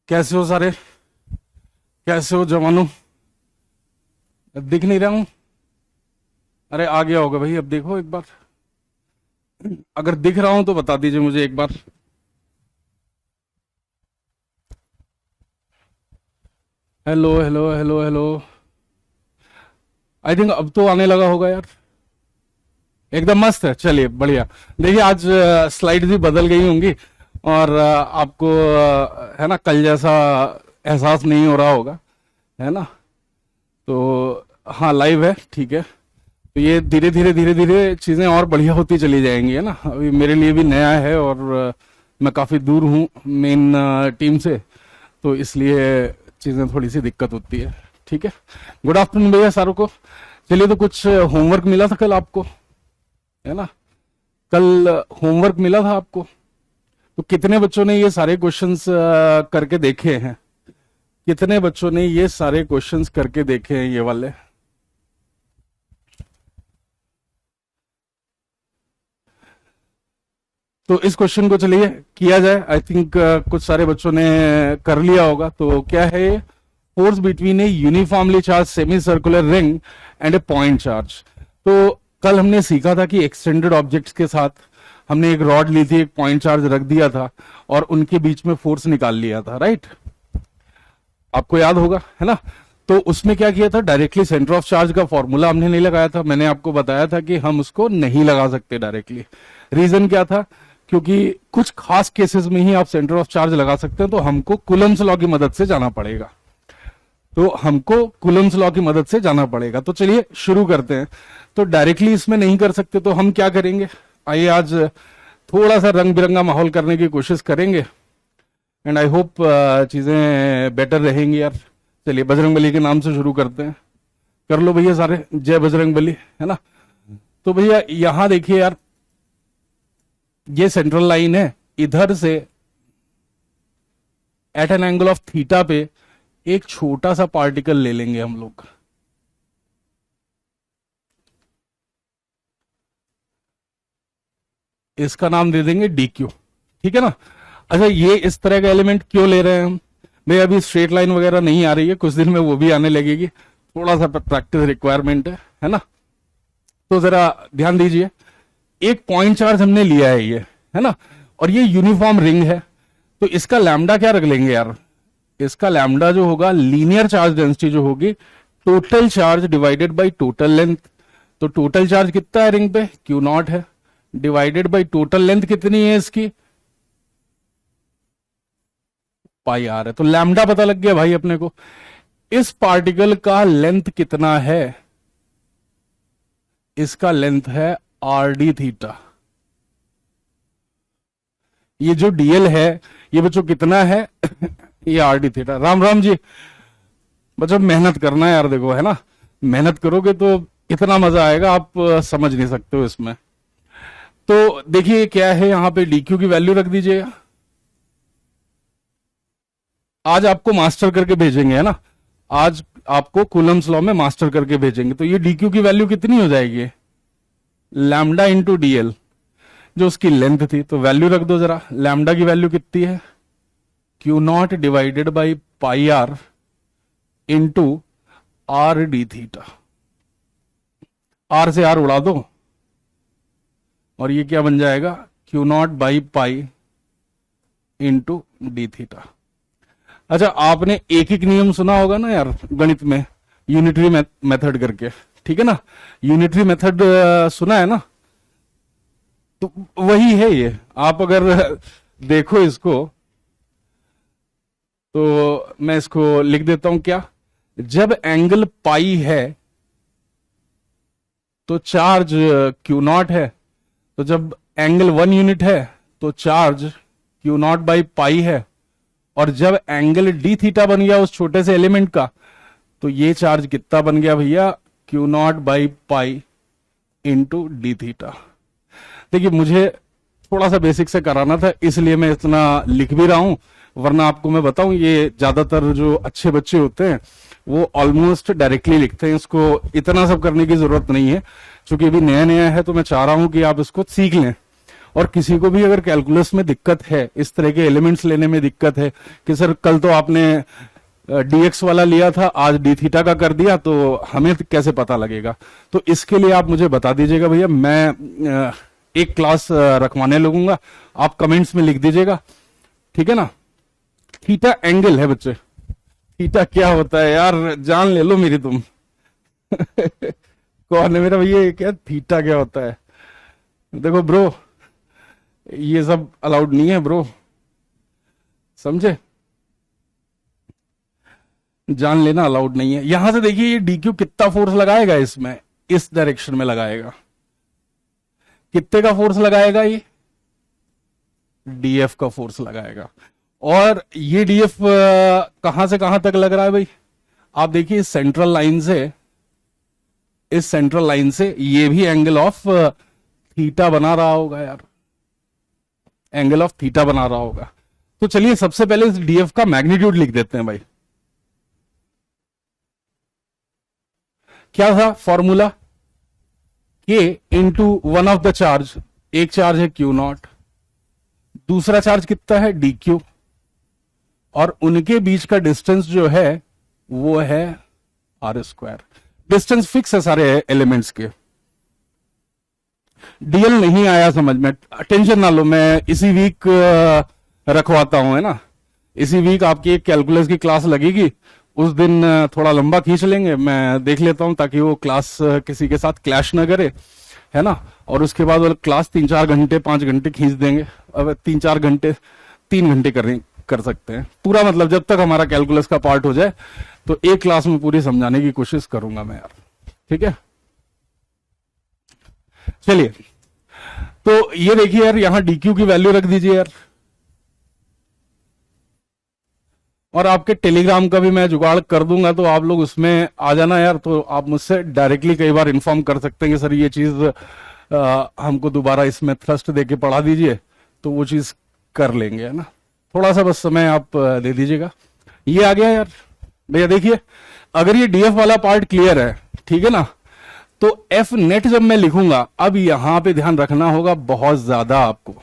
कैसे हो सारे? कैसे हो जवानों? दिख नहीं रहा हूं? अरे आ गया होगा भाई, अब देखो एक बार। अगर दिख रहा हूं तो बता दीजिए मुझे एक बार। Hello hello hello hello. I think अब तो आने लगा होगा यार। एकदम मस्त है, चलिए बढ़िया। देखिए आज स्लाइड भी बदल गई होंगी और आपको है ना कल जैसा एहसास नहीं हो रहा होगा, है ना? तो हाँ, लाइव है, ठीक है। तो ये धीरे धीरे चीजें और बढ़िया होती चली जाएंगी, है ना? अभी मेरे लिए भी नया है और मैं काफी दूर हूँ मेन टीम से, तो इसलिए चीजें थोड़ी सी दिक्कत होती है। ठीक है। गुड आफ्टरनून भैया सारों को। चलिए, तो कुछ होमवर्क मिला था कल आपको, है ना? कल होमवर्क मिला था आपको, तो कितने बच्चों ने ये सारे क्वेश्चंस करके देखे हैं? कितने बच्चों ने ये सारे क्वेश्चंस करके देखे हैं, ये वाले? तो इस क्वेश्चन को चलिए किया जाए। आई थिंक कुछ सारे बच्चों ने कर लिया होगा। तो क्या है ये? Force between A uniformly charge semi circular ring and A point charge. तो कल हमने सीखा था कि एक्सटेंडेड ऑब्जेक्ट्स के साथ हमने एक रॉड ली थी, एक पॉइंट चार्ज रख दिया था और उनके बीच में फोर्स निकाल लिया था, राइट? आपको याद होगा, है ना? तो उसमें क्या किया था, डायरेक्टली सेंटर ऑफ चार्ज का फॉर्मूला हमने नहीं लगाया था। मैंने आपको बताया था कि हम उसको नहीं लगा सकते डायरेक्टली। रीजन क्या था? क्योंकि कुछ खास केसेस में ही आप सेंटर ऑफ चार्ज लगा सकते हैं, तो हमको कूलम्स लॉ की मदद से जाना पड़ेगा। तो चलिए शुरू करते हैं। तो डायरेक्टली इसमें नहीं कर सकते, तो हम क्या करेंगे? आइए आज थोड़ा सा रंग बिरंगा माहौल करने की कोशिश करेंगे एंड आई होप चीजें बेटर रहेंगी यार। चलिए बजरंग बली के नाम से शुरू करते हैं। कर लो भैया सारे, जय बजरंग बली, है ना? तो भैया यहां देखिए यार, ये सेंट्रल लाइन है। इधर से at an angle of theta पे एक छोटा सा पार्टिकल ले लेंगे हम लोग। इसका नाम दे देंगे डी क्यू, ठीक है ना? अच्छा, ये इस तरह का एलिमेंट क्यों ले रहे हैं हम? भाई अभी स्ट्रेट लाइन वगैरह नहीं आ रही है, कुछ दिन में वो भी आने लगेगी। थोड़ा सा प्रैक्टिस रिक्वायरमेंट है ना? तो जरा ध्यान दीजिए, एक पॉइंट चार्ज हमने लिया है ये, है ना? और ये यूनिफॉर्म रिंग है, तो इसका लैम्डा क्या रख लेंगे यार? इसका लैम्डा जो होगा, लीनियर चार्ज डेंसिटी जो होगी, total charge divided by total length. तो टोटल चार्ज कितना है रिंग पे? क्यू नॉट है, डिवाइडेड बाय टोटल लेंथ कितनी है इसकी? पाई आर है। तो लैम्डा पता लग गया भाई अपने को। इस पार्टिकल का लेंथ कितना है? इसका लेंथ है आर डी थीटा। ये जो डीएल है, ये बच्चों कितना है? ये R D theta. Ram Ram ji. बच्चों मेहनत करना है यार, देखो, है ना? मेहनत करोगे तो इतना मजा आएगा, आप समझ नहीं सकते हो इसमें। तो देखिए क्या है, यहां पे डी क्यू की वैल्यू रख दीजिएगा। आज आपको मास्टर करके भेजेंगे, है ना? आज आपको कूलम्स लॉ में मास्टर करके भेजेंगे। तो ये डी क्यू की वैल्यू कितनी हो जाएगी? लैम्डा इंटू डीएल, जो उसकी लेंथ थी। तो वैल्यू रख दो जरा। लैम्डा की वैल्यू कितनी है? Q not divided by pi R into R D theta. R से आर उड़ा दो और ये क्या बन जाएगा? Q not by pi into D theta. अच्छा, आपने एक एक नियम सुना होगा ना यार गणित में, यूनिटरी मेथड करके, ठीक है ना? यूनिटरी मेथड सुना है ना? तो वही है ये। आप अगर देखो इसको, तो मैं इसको लिख देता हूं क्या? जब एंगल पाई है तो चार्ज क्यू नॉट है। तो जब एंगल 1 यूनिट है तो चार्ज क्यू नॉट बाई पाई है। और जब एंगल डी थीटा बन गया उस छोटे से एलिमेंट का, तो ये चार्ज कितना बन गया भैया? Q not by pi into D theta. देखिए मुझे थोड़ा सा बेसिक से कराना था, इसलिए मैं इतना लिख भी रहा हूं, वरना आपको मैं बताऊं, ये ज्यादातर जो अच्छे बच्चे होते हैं वो ऑलमोस्ट डायरेक्टली लिखते हैं। इसको इतना सब करने की जरूरत नहीं है, क्योंकि अभी नया नया है, तो मैं चाह रहा हूं कि आप इसको सीख लें और किसी को भी अगर कैलकुलस में दिक्कत है, इस तरह के एलिमेंट्स लेने में दिक्कत है कि सर कल तो आपने dx वाला लिया था, आज d थीटा का कर दिया, तो हमें कैसे पता लगेगा? तो इसके लिए आप मुझे बता दीजिएगा भैया, मैं एक क्लास रखवाने लगूंगा, आप कमेंट्स में लिख दीजिएगा, ठीक है ना। थीटा एंगल है बच्चे, थीटा क्या होता है यार, जान ले लो मेरी तुम। कौन है मेरा भैया, क्या थीटा क्या होता है? देखो ब्रो, ये सब अलाउड नहीं है ब्रो, समझे? जान लेना अलाउड नहीं है। यहां से देखिए ये डी क्यू कितना फोर्स लगाएगा इसमें, इस डायरेक्शन में लगाएगा, कितने का फोर्स लगाएगा? ये डीएफ का फोर्स लगाएगा। और ये डीएफ कहां से कहां तक लग रहा है भाई? आप देखिए इस सेंट्रल लाइन से, इस सेंट्रल लाइन से ये भी एंगल ऑफ थीटा बना रहा होगा यार, एंगल ऑफ थीटा बना रहा होगा। तो चलिए सबसे पहले इस डीएफ का मैग्नीट्यूड लिख देते हैं भाई। क्या था फॉर्मूला? के into one of the charge, एक चार्ज है क्यू नॉट, दूसरा चार्ज कितना है डी क्यू, और उनके बीच का डिस्टेंस जो है वो है आर स्क्वायर। डिस्टेंस फिक्स है सारे एलिमेंट्स के। डीएल नहीं आया समझ में, टेंशन ना लो, मैं इसी वीक रखवाता हूं, है ना। इसी वीक आपकी एक कैलकुलस की क्लास लगेगी, उस दिन थोड़ा लंबा खींच लेंगे, मैं देख लेता हूं ताकि वो क्लास किसी के साथ क्लैश ना करे, है ना। और उसके बाद वो क्लास 3-4 घंटे 5 घंटे खींच देंगे। अब 3-4 घंटे 3 घंटे कर सकते हैं पूरा, मतलब जब तक हमारा कैलकुलस का पार्ट हो जाए तो एक क्लास में पूरी समझाने की कोशिश करूंगा मैं यार, ठीक है। चलिए तो ये देखिए यार, यहां डीक्यू की वैल्यू रख दीजिए यार, और आपके टेलीग्राम का भी मैं जुगाड़ कर दूंगा, तो आप लोग उसमें आ जाना यार। तो आप मुझसे डायरेक्टली कई बार इन्फॉर्म कर सकते हैं कि सर ये चीज हमको दोबारा इसमें थ्रस्ट देके पढ़ा दीजिए, तो वो चीज कर लेंगे, है ना। थोड़ा सा बस समय आप दे दीजिएगा। ये आ गया यार भैया। देखिए अगर ये डीएफ वाला पार्ट क्लियर है, ठीक है ना, तो एफ नेट जब मैं लिखूंगा, अब यहां पे ध्यान रखना होगा बहुत ज्यादा आपको।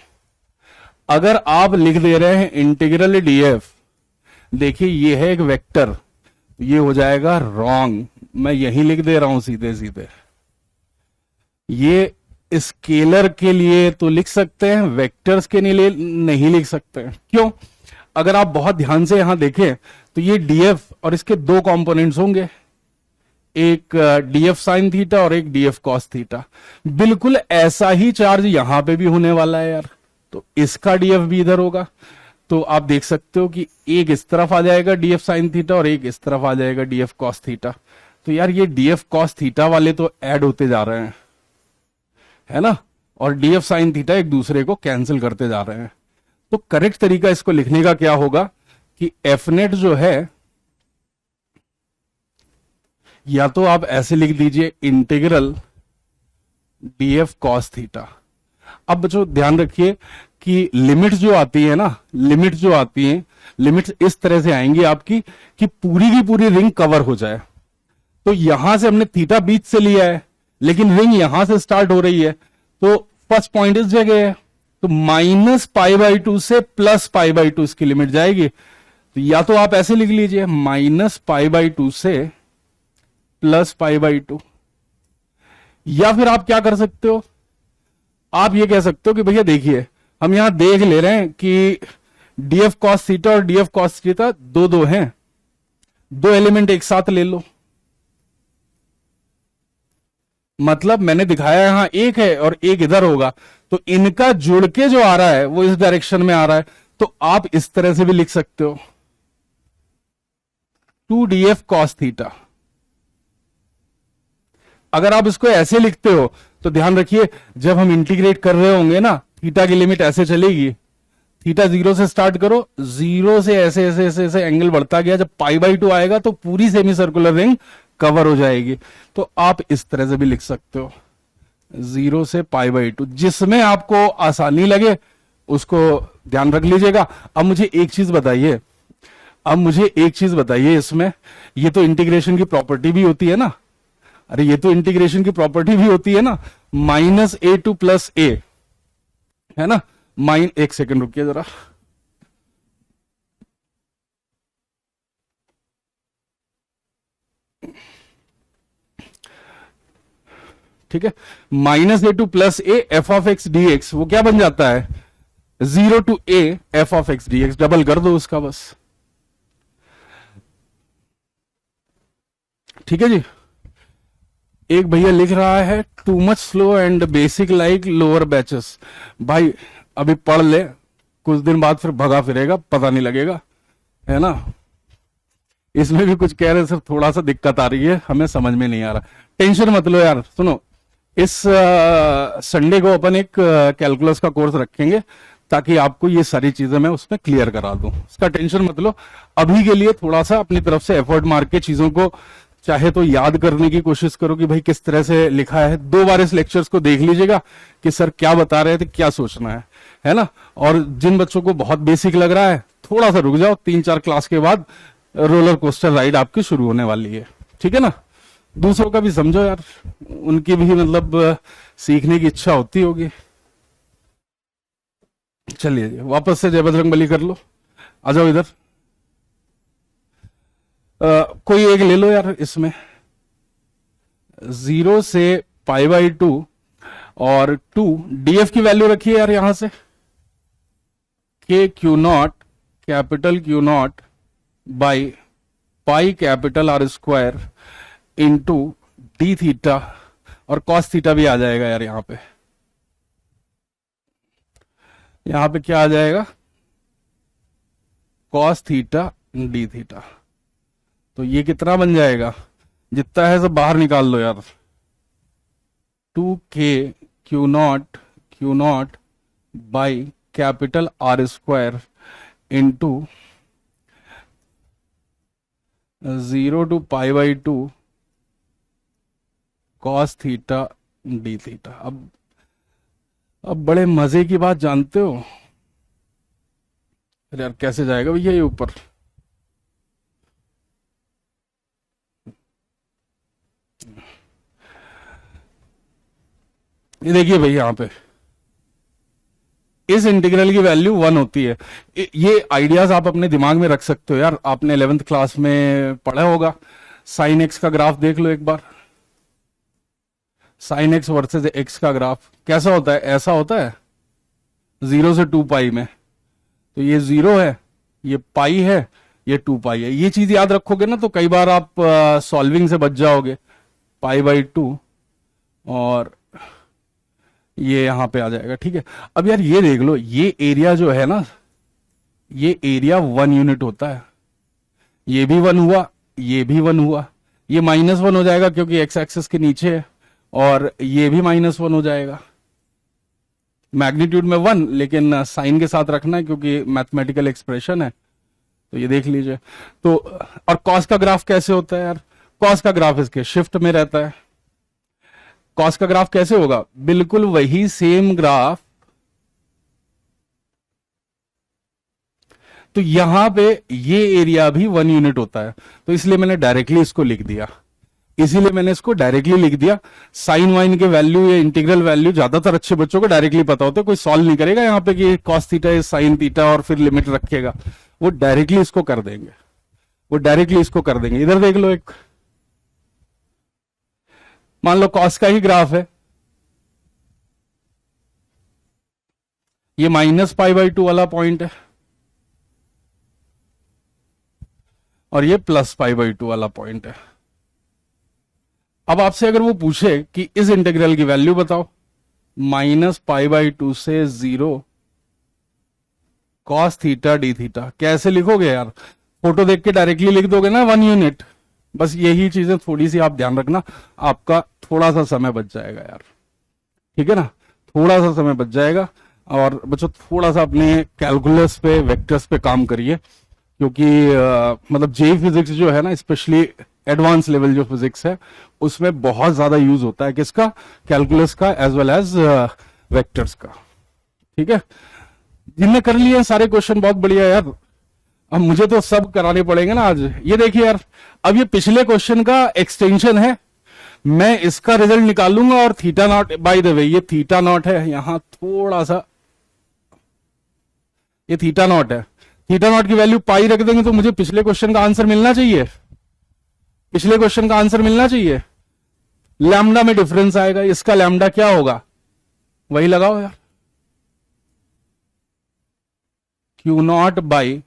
अगर आप लिख दे रहे हैं इंटीग्रल डीएफ, देखिए ये है एक वेक्टर, ये हो जाएगा रॉन्ग। मैं यही लिख दे रहा हूं सीधे सीधे। ये स्केलर के लिए तो लिख सकते हैं, वेक्टर्स के लिए नहीं लिख सकते हैं। क्यों? अगर आप बहुत ध्यान से यहां देखें तो ये डीएफ और इसके दो कंपोनेंट्स होंगे, एक डीएफ साइन थीटा और एक डीएफ कॉस थीटा। बिल्कुल ऐसा ही चार्ज यहां पे भी होने वाला है यार, तो इसका डीएफ भी इधर होगा। तो आप देख सकते हो कि एक इस तरफ आ जाएगा डीएफ साइन थीटा और एक इस तरफ आ जाएगा डीएफ कॉस थीटा। तो यार ये डीएफ कॉस थीटा वाले तो ऐड होते जा रहे हैं, है ना, और डीएफ साइन थीटा एक दूसरे को कैंसिल करते जा रहे हैं। तो करेक्ट तरीका इसको लिखने का क्या होगा कि एफ नेट जो है, या तो आप ऐसे लिख दीजिए इंटीग्रल डीएफ कॉस थीटा। अब बच्चों ध्यान रखिए कि लिमिट जो आती है ना, लिमिट जो आती है, लिमिट्स इस तरह से आएंगी आपकी कि पूरी की पूरी रिंग कवर हो जाए। तो यहां से हमने थीटा बीच से लिया है, लेकिन रिंग यहां से स्टार्ट हो रही है, तो फर्स्ट पॉइंट इस जगह है, तो -π/2 से +π/2 इसकी लिमिट जाएगी। तो या तो आप ऐसे लिख लीजिए -π/2 से +π/2, या फिर आप क्या कर सकते हो, आप ये कह सकते हो कि भैया देखिए हम यहां देख ले रहे हैं कि डीएफ कॉस थीटा और डीएफ कॉस थीटा दो हैं, दो एलिमेंट एक साथ ले लो। मतलब मैंने दिखाया यहां एक है और एक इधर होगा, तो इनका जुड़ के जो आ रहा है वो इस डायरेक्शन में आ रहा है। तो आप इस तरह से भी लिख सकते हो 2df cos थीटा। अगर आप इसको ऐसे लिखते हो तो ध्यान रखिए जब हम इंटीग्रेट कर रहे होंगे ना, थीटा की लिमिट ऐसे चलेगी, थीटा 0 से स्टार्ट करो, 0 से ऐसे ऐसे ऐसे ऐसे एंगल बढ़ता गया, जब π/2 आएगा तो पूरी सेमी सर्कुलर रिंग कवर हो जाएगी। तो आप इस तरह से भी लिख सकते हो 0 से π/2, जिसमें आपको आसानी लगे उसको ध्यान रख लीजिएगा। अब मुझे एक चीज बताइए, इसमें ये तो इंटीग्रेशन की प्रॉपर्टी भी होती है ना, अरे ये तो इंटीग्रेशन की प्रॉपर्टी भी होती है ना, -a to +a, है ना। माइन एक सेकंड रुकिए जरा, ठीक है। Minus A to plus A F of X D X, वो क्या बन जाता है, 0 to A F of X D X, double कर दो उसका बस, ठीक है जी। एक भैया लिख रहा है too much slow and basic like lower batches. भाई अभी पढ़ ले, कुछ दिन बाद फिर भगा फिरेगा, पता नहीं लगेगा, है ना। इसमें भी कुछ कह रहे सर, थोड़ा सा दिक्कत आ रही है, हमें समझ में नहीं आ रहा। टेंशन मत लो यार, सुनो, इस संडे को अपन एक कैलकुलस का कोर्स रखेंगे ताकि आपको ये सारी चीजें मैं उसमें क्लियर करा दूं, इसका टेंशन मत लो। अभी के लिए थोड़ा सा अपनी तरफ से एफर्ट मार के चीजों को चाहे तो याद करने की कोशिश करो कि भाई किस तरह से लिखा है। 2 बार इस लेक्चर्स को देख लीजिएगा कि सर क्या बता रहे थे, क्या सोचना है ना। और जिन बच्चों को बहुत बेसिक लग रहा है, थोड़ा सा रुक जाओ, 3-4 क्लास के बाद रोलर कोस्टर राइड आपकी शुरू होने वाली है, ठीक है ना। दूसरों का भी समझो यार, उनकी भी मतलब सीखने की इच्छा होती होगी। चलिए वापस से जय बजरंगबली कर लो, आ जाओ इधर। कोई एक ले लो यार इसमें, 0 से π/2 और 2 डीएफ की वैल्यू रखिए यार यहां से, के Q nought capital Q not by pi capital R square into D theta, और कॉस थीटा भी आ जाएगा यार यहां पे। यहां पे क्या आ जाएगा, कॉस थीटा डी थीटा। तो ये कितना बन जाएगा, जितना है सब बाहर निकाल लो यार, 2k Q not by capital R square into 0 to π/2 cos theta D theta. अब बड़े मजे की बात जानते हो, अरे यार कैसे जाएगा भैया ये ऊपर, ये देखिए भाई यहां पे इस इंटीग्रल की वैल्यू 1 होती है। ये आइडियाज आप अपने दिमाग में रख सकते हो यार, आपने 11th क्लास में पढ़ा होगा। साइन एक्स का ग्राफ देख लो एक बार, साइन एक्स वर्सेस एक्स का ग्राफ कैसा होता है, ऐसा होता है 0 से 2 पाई में। तो ये 0 है, ये पाई है, ये 2 पाई है। ये चीज याद रखोगे ना तो कई बार आप सॉल्विंग से बच जाओगे। π/2 और ये यहां पे आ जाएगा, ठीक है। अब यार ये देख लो, ये एरिया जो है ना, ये एरिया 1 यूनिट होता है। ये भी 1 हुआ, ये भी 1 हुआ, ये -1 हो जाएगा क्योंकि एक्स एक्सिस के नीचे है, और ये भी -1 हो जाएगा। मैग्नीट्यूड में 1, लेकिन साइन के साथ रखना है क्योंकि मैथमेटिकल एक्सप्रेशन है। तो ये देख लीजिए। तो और कॉस का ग्राफ कैसे होता है यार, कॉस का ग्राफ इसके शिफ्ट में रहता है। कॉस का ग्राफ कैसे होगा, बिल्कुल वही सेम ग्राफ। तो यहां पे ये एरिया भी 1 यूनिट होता है, तो इसलिए मैंने डायरेक्टली इसको लिख दिया, इसीलिए मैंने इसको डायरेक्टली लिख दिया। साइन वाइन के वैल्यू या इंटीग्रल वैल्यू ज्यादातर अच्छे बच्चों को डायरेक्टली पता होता है, कोई सॉल्व नहीं करेगा यहां पे कि cos theta is sine theta और फिर लिमिट रखेगा। वो डायरेक्टली इसको कर देंगे, वो डायरेक्टली इसको कर देंगे। इधर देख लो, एक मान लो कॉस का ही ग्राफ है, ये -π/2 वाला पॉइंट है और ये +π/2 वाला पॉइंट है। अब आपसे अगर वो पूछे कि इस इंटीग्रल की वैल्यू बताओ, -π/2 से 0 कॉस थीटा डी थीटा, कैसे लिखोगे यार, फोटो देख के डायरेक्टली लिख दोगे ना 1 यूनिट। बस यही चीजें थोड़ी सी आप ध्यान रखना, आपका थोड़ा सा समय बच जाएगा यार, ठीक है ना, थोड़ा सा समय बच जाएगा। और बच्चों थोड़ा सा अपने कैलकुलस पे, वेक्टर्स पे काम करिए, क्योंकि मतलब जेई फिजिक्स जो है ना, स्पेशली एडवांस लेवल जो फिजिक्स है, उसमें बहुत ज्यादा यूज होता है किसका, कैलकुलस का एज वेल एज वेक्टर्स का, ठीक है। जिनने कर लिए सारे क्वेश्चन बहुत बढ़िया यार, अब मुझे तो सब कराने पड़ेंगे ना आज। ये देखिए यार, अब ये पिछले क्वेश्चन का एक्सटेंशन है, मैं इसका रिजल्ट निकालूंगा और theta naught, by the way ये थीटा नॉट है, यहां थोड़ा सा ये थीटा नॉट है, थीटा नॉट की वैल्यू पाई रख देंगे तो मुझे पिछले क्वेश्चन का आंसर मिलना चाहिए, पिछले क्वेश्चन का आंसर मिलना चाहिए। लैम्डा में डिफरेंस आएगा, इसका लैम्डा क्या होगा वही लगाओ यार, Q not by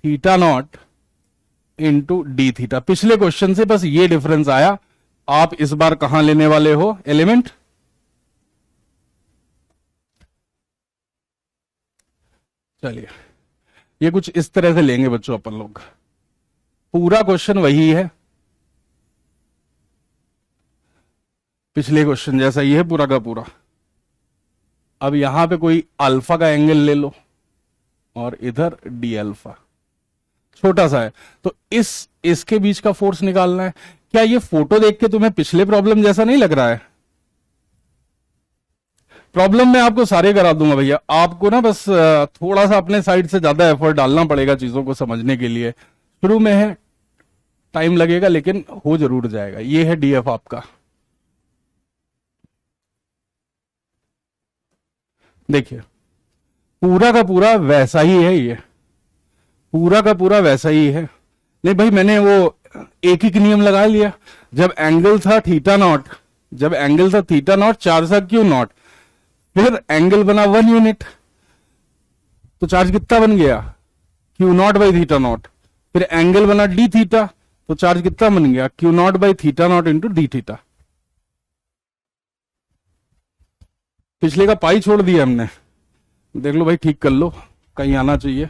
theta naught into D theta. पिछले क्वेश्चन से बस ये डिफरेंस आया। आप इस बार कहां लेने वाले हो एलिमेंट, चलिए ये कुछ इस तरह से लेंगे बच्चों अपन लोग। पूरा क्वेश्चन वही है, पिछले क्वेश्चन जैसा ही है पूरा का पूरा। अब यहां पे कोई अल्फा का एंगल ले लो और इधर डी अल्फा, छोटा सा है, तो इसके बीच का फोर्स निकालना है। क्या ये फोटो देख के तुम्हें पिछले प्रॉब्लम जैसा नहीं लग रहा है? प्रॉब्लम मैं आपको सारे करा दूंगा भैया, आपको ना बस थोड़ा सा अपने साइड से ज्यादा एफर्ट डालना पड़ेगा चीजों को समझने के लिए। शुरू में है, टाइम लगेगा, लेकिन हो जरूर जाएगा। ये है डीएफ आपका, देखिए पूरा का पूरा वैसा ही है, ये पूरा का पूरा वैसा ही है। नहीं भाई, मैंने वो एक ही नियम लगा लिया। जब एंगल था थीटा नॉट, जब एंगल था थीटा नॉट, चार्ज था क्यू नॉट, फिर एंगल बना 1 यूनिट, तो चार्ज कितना बन गया? Q not by theta not. फिर एंगल बना डी थीटा, तो चार्ज कितना बन गया? Q not by theta naught into D theta. पिछले का पाई छोड़ दिया हमने, देख लो भाई, ठीक कर लो, कहीं आना चाहिए।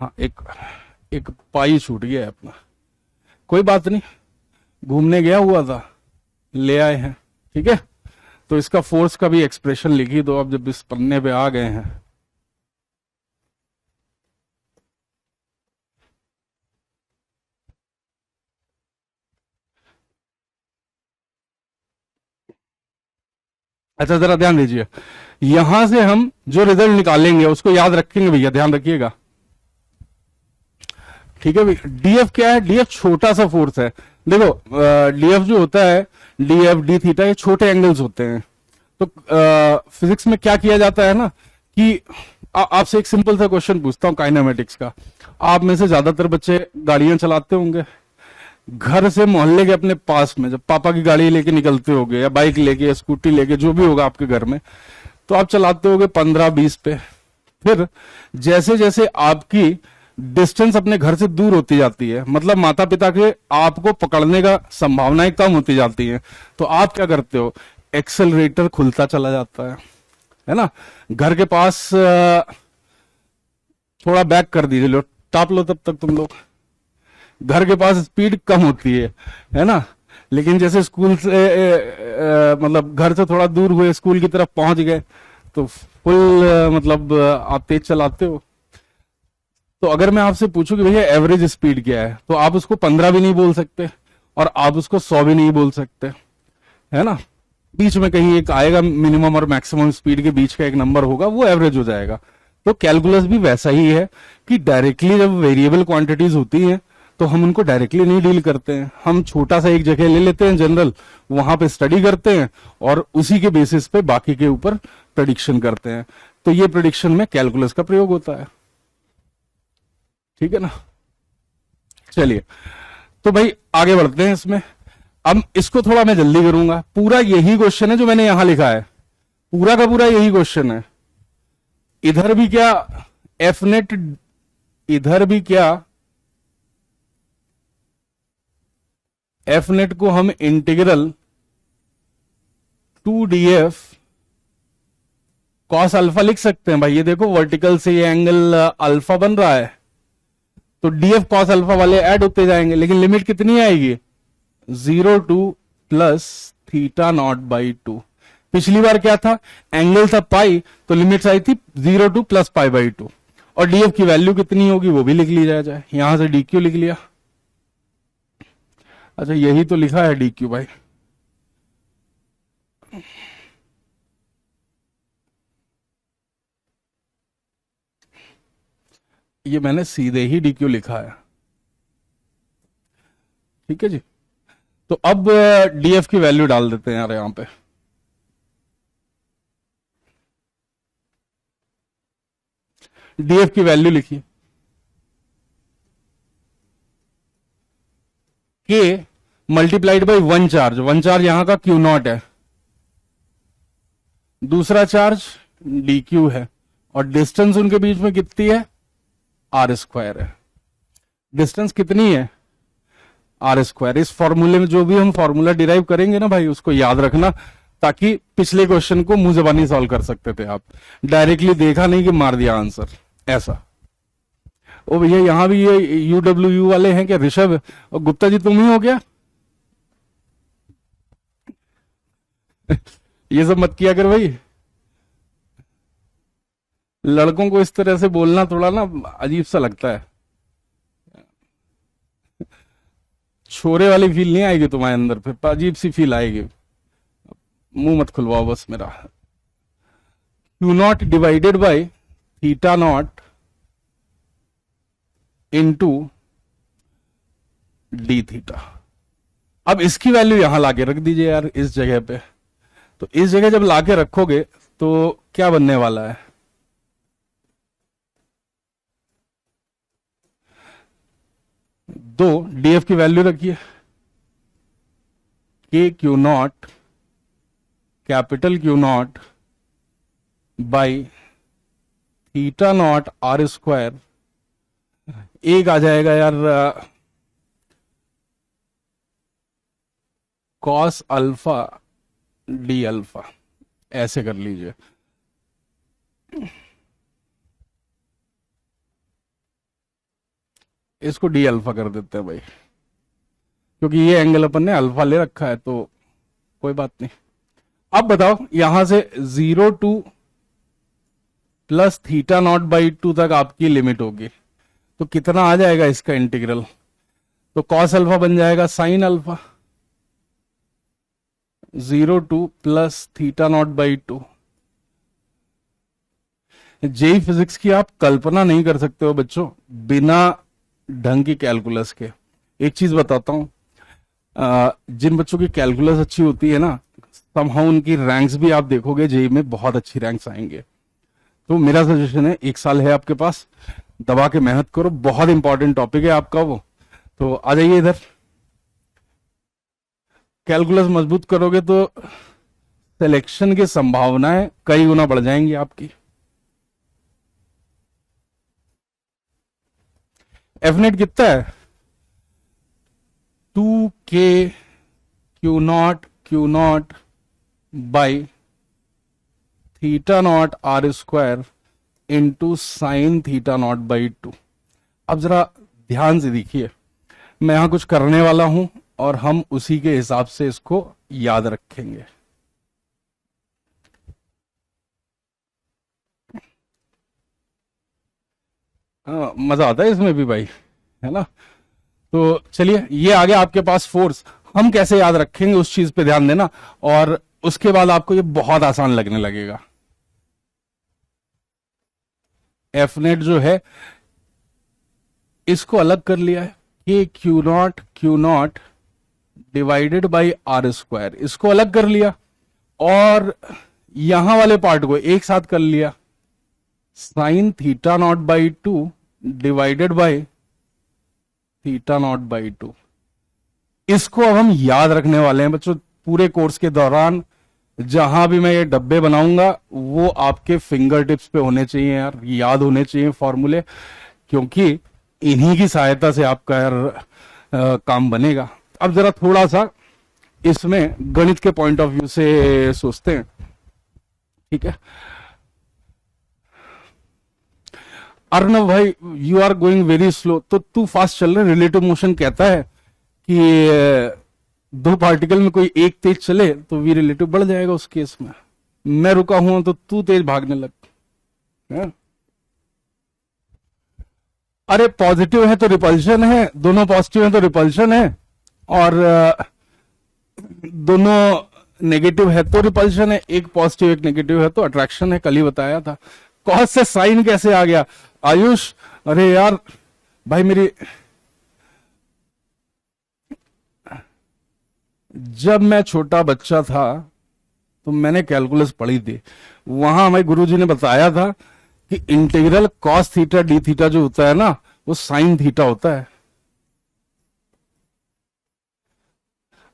हाँ, एक पाई छूट गया है अपना, कोई बात नहीं, घूमने गया हुआ था, ले आए हैं, ठीक है। तो इसका फोर्स का भी एक्सप्रेशन लिख ही दो अब, जब इस पन्ने पे आ गए हैं। अच्छा जरा ध्यान दीजिए, यहां से हम जो रिजल्ट निकालेंगे उसको याद रखेंगे भैया, ध्यान रखिएगा, ठीक है भैया। डीएफ क्या है? डीएफ छोटा सा फोर्स है। देखो डीएफ जो होता है, डीएफ डी थीटा, ये छोटे एंगल्स होते हैं। तो फिजिक्स में क्या किया जाता है ना कि आपसे एक सिंपल सा क्वेश्चन पूछता हूं काइनेमेटिक्स का। आप में से ज्यादातर बच्चे गाड़ियां चलाते होंगे, घर से मोहल्ले के अपने पास में जब पापा की गाड़ी लेके निकलते होगे, या बाइक लेके, या स्कूटी लेके, जो भी होगा आपके घर में, तो आप चलाते होगे 15-20 पे। फिर जैसे जैसे आपकी डिस्टेंस अपने घर से दूर होती जाती है, मतलब माता पिता के आपको पकड़ने का संभावनाएं कम होती जाती हैं, तो आप क्या करते हो? एक्सेलरेटर खुलता चला जाता है ना। घर के पास थोड़ा बैक कर दीजिए, लो टाप लो तब तक तुम लोग। घर के पास स्पीड कम होती है ना, लेकिन जैसे स्कूल से मतलब घर से थोड़ा दूर हुए, स्कूल की तरफ पहुंच गए, तो फुल मतलब आप तेज चलाते हो। तो अगर मैं आपसे पूछूं कि भैया एवरेज स्पीड क्या है, तो आप उसको 15 भी नहीं बोल सकते और आप उसको 100 भी नहीं बोल सकते, है ना। बीच में कहीं एक आएगा, मिनिमम और मैक्सिमम स्पीड के बीच का एक नंबर होगा, वो एवरेज हो जाएगा। तो कैलकुलस भी वैसा ही है कि डायरेक्टली जब वेरिएबल क्वांटिटीज होती हैं तो हम उनको डायरेक्टली नहीं डील करते हैं, हम छोटा सा एक जगह ले लेते हैं जनरल, वहां पे स्टडी करते हैं और उसी के बेसिस पे बाकी के ऊपर प्रेडिक्शन करते हैं। तो ये प्रेडिक्शन में कैलकुलस का प्रयोग होता है, ठीक है ना। चलिए तो भाई आगे बढ़ते हैं इसमें। अब इसको थोड़ा मैं जल्दी करूंगा, पूरा यही क्वेश्चन है जो मैंने यहां लिखा है, पूरा का पूरा यही क्वेश्चन है। इधर भी क्या एफ नेट, इधर भी क्या एफ नेट को हम इंटीग्रल 2df कॉस अल्फा लिख सकते हैं भाई। ये देखो वर्टिकल से ये एंगल अल्फा बन रहा है, तो डीएफ कॉस अल्फा वाले ऐड होते जाएंगे, लेकिन लिमिट कितनी आएगी? 0 to plus theta not by 2। पिछली बार क्या था? एंगल था पाई, तो लिमिट्स आई थी 0 to प्लस पाई बाई 2। और डीएफ की वैल्यू कितनी होगी वो भी लिख ली जाए, यहां से डीक्यू लिख लिया। अच्छा यही तो लिखा है डीक्यू भाई, ये मैंने सीधे ही डीक्यू लिखा है, ठीक है जी। तो अब डीएफ की वैल्यू डाल देते हैं यार यहां पे। डीएफ की वैल्यू लिखिए, के मल्टीप्लाइड बाई वन चार्ज यहां का क्यू नॉट है, दूसरा चार्ज डी क्यू है, और डिस्टेंस उनके बीच में कितनी है, आर स्क्वायर है। डिस्टेंस कितनी है, आर स्क्वायर। इस फॉर्मूले में जो भी हम फॉर्मूला डिराइव करेंगे ना भाई, उसको याद रखना, ताकि पिछले क्वेश्चन को मुंह जबानी सॉल्व कर सकते थे आप, डायरेक्टली देखा नहीं कि मार दिया आंसर ऐसा। ओ भैया यहाँ भी ये UWU वाले हैं क्या, ऋषभ और गुप्ता जी तुम ही हो क्या? ये सब मत किया कर भाई, लड़कों को इस तरह से बोलना थोड़ा ना अजीब सा लगता है। छोरे वाली फील नहीं आएगी तुम्हारे अंदर, फिर अजीब सी फील आएगी। मुंह मत खुलवाओ बस मेरा। Q not divided by theta naught into D theta. अब इसकी वैल्यू यहां लाके रख दीजिए यार, इस जगह पे। तो इस जगह जब लाके रखोगे तो क्या बनने वाला है, दो डीएफ की वैल्यू रखिए, K Q nought capital Q not by theta not R square, एक आ जाएगा यार कॉस अल्फा डी अल्फा, ऐसे कर लीजिए। इसको डी अल्फा कर देते हैं भाई, क्योंकि ये एंगल अपन ने अल्फा ले रखा है, तो कोई बात नहीं। अब बताओ यहां से 0 to plus theta not by 2 तक आपकी लिमिट होगी, तो कितना आ जाएगा इसका इंटीग्रल, तो कॉस अल्फा बन जाएगा sine alpha, 0 to plus theta not by 2। JEE physics की आप कल्पना नहीं कर सकते हो बच्चों बिना ढंग की कैलकुलस के। एक चीज बताता हूं, जिन बच्चों की कैलकुलस अच्छी होती है ना, समहाउ उनकी रैंक्स भी आप देखोगे जेई में बहुत अच्छी रैंक्स आएंगे। तो मेरा सजेशन है, 1 साल है आपके पास, दबा के मेहनत करो, बहुत इंपॉर्टेंट टॉपिक है आपका वो। तो आ जाइए इधर, कैलकुलस मजबूत करोगे तो सिलेक्शन की संभावनाएं कई गुना बढ़ जाएंगी आपकी। एफ नेट कितना है, 2k Q not by theta not R square into sine theta not by 2। अब जरा ध्यान से देखिए, मैं यहां कुछ करने वाला हूं और हम उसी के हिसाब से इसको याद रखेंगे। हाँ, मजा आता है इसमें भी भाई, है ना। तो चलिए, ये आ गया आपके पास फोर्स, हम कैसे याद रखेंगे उस चीज पे ध्यान देना, और उसके बाद आपको ये बहुत आसान लगने लगेगा। एफ नेट जो है इसको अलग कर लिया है, कि Q not divided by R square, इसको अलग कर लिया, और यहां वाले पार्ट को एक साथ कर लिया, sign theta not by 2 divided by theta not by 2। इसको अब हम याद रखने वाले हैं बच्चों, पूरे कोर्स के दौरान जहां भी मैं ये डब्बे बनाऊंगा वो आपके फिंगर टिप्स पे होने चाहिए यार, याद होने चाहिए फॉर्मूले, क्योंकि इन्हीं की सहायता से आपका यार काम बनेगा। अब जरा थोड़ा सा इसमें गणित के पॉइंट ऑफ व्यू से सोचते हैं, ठीक है। अर्णव भाई, you are going very slow, तो तू फास्ट चल रहा है। रिलेटिव मोशन कहता है कि दो पार्टिकल में कोई एक तेज चले तो वी रिलेटिव बढ़ जाएगा उस केस में। मैं रुका हुआ तो तू तेज भागने लग है? अरे पॉजिटिव है तो रिपल्शन है, दोनों पॉजिटिव है तो रिपल्शन है, और दोनों नेगेटिव है तो रिपल्शन है, एक पॉजिटिव एक नेगेटिव है तो अट्रैक्शन है, कल ही बताया था। कॉस से साइन कैसे आ गया आयुष? अरे यार भाई, मेरी जब मैं छोटा बच्चा था तो मैंने कैलकुलस पढ़ी थी, वहां हमें गुरुजी ने बताया था कि integral cos theta D theta जो होता है ना, वो साइन थीटा होता है।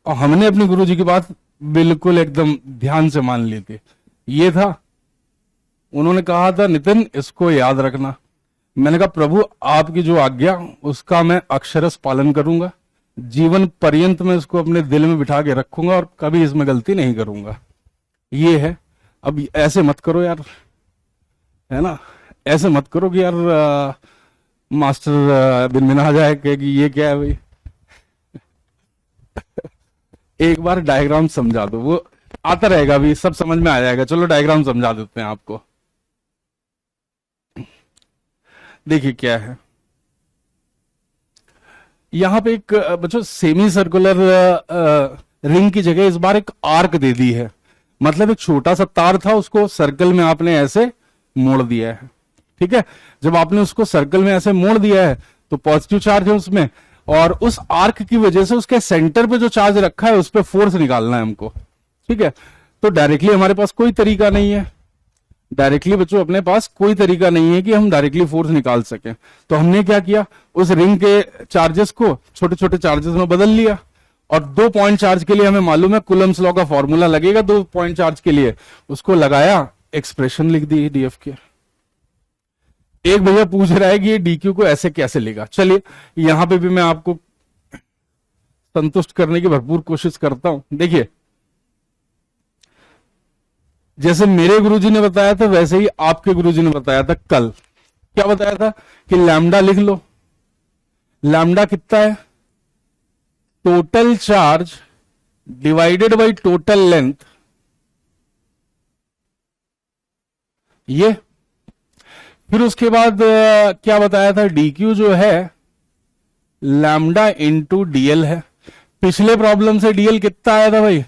और हमने अपने गुरुजी की बात बिल्कुल एकदम ध्यान से मान ली थी। ये था, उन्होंने कहा था नितिन इसको याद रखना। मैंने कहा प्रभु आपकी जो आज्ञा उसका मैं अक्षरश पालन करूंगा, जीवन पर्यंत में इसको अपने दिल में बिठा के रखूंगा और कभी इसमें गलती नहीं करूंगा। ये है। अब ऐसे मत करो यार, है ना, ऐसे मत करो कि यार मास्टर बिन बिन आ जाए कि ये क्या है भाई। एक बार डायग्राम समझा दो, वो आता रहेगा, अभी सब समझ में आ जाएगा। चलो डायग्राम समझा देते हैं आपको। देखिए क्या है, यहां पे एक बच्चों सेमी सर्कुलर रिंग की जगह इस बार एक आर्क दे दी है। मतलब एक छोटा सा तार था, उसको सर्कल में आपने ऐसे मोड़ दिया है। ठीक है, जब आपने उसको सर्कल में ऐसे मोड़ दिया है तो पॉजिटिव चार्ज है उसमें, और उस आर्क की वजह से उसके सेंटर पे जो चार्ज रखा है उस पर फोर्स निकालना है हमको। ठीक है, तो डायरेक्टली हमारे पास कोई तरीका नहीं है, डायरेक्टली बच्चों अपने पास कोई तरीका नहीं है कि हम डायरेक्टली फोर्स निकाल सकें। तो हमने क्या किया, उस रिंग के चार्जेस को छोटे छोटे चार्जेस में बदल लिया, और 2 पॉइंट चार्ज के लिए हमें मालूम है कुलम्स लॉ का फॉर्मूला लगेगा 2 पॉइंट चार्ज के लिए, उसको लगाया, एक्सप्रेशन लिख दी डीएफ के। एक भैया पूछ रहा है कि ये डीक्यू को ऐसे कैसे लिखा। चलिए यहां पे भी मैं आपको संतुष्ट करने की भरपूर कोशिश करता हूं। देखिए जैसे मेरे गुरुजी ने बताया था वैसे ही आपके गुरुजी ने बताया था कल। क्या बताया था कि लैम्डा लिख लो। लैम्डा कितना है, total charge divided by total length. ये फिर उसके बाद क्या बताया था, डीक्यू जो है लैम्डा इंटू डीएल है। पिछले प्रॉब्लम से डीएल कितना आया था भाई,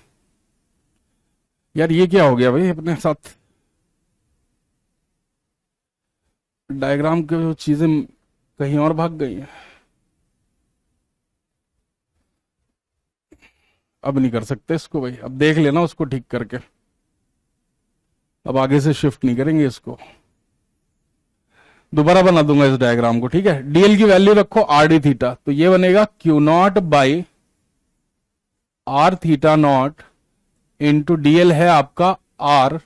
यार ये क्या हो गया भाई अपने साथ, डायग्राम की चीजें कहीं और भाग गई हैं। अब नहीं कर सकते इसको भाई, अब देख लेना उसको ठीक करके, अब आगे से शिफ्ट नहीं करेंगे इसको, दोबारा बना दूंगा इस डायग्राम को। ठीक है, डीएल की वैल्यू रखो आर डी थीटा, तो ये बनेगा Q not by R theta naught into DL है आपका आर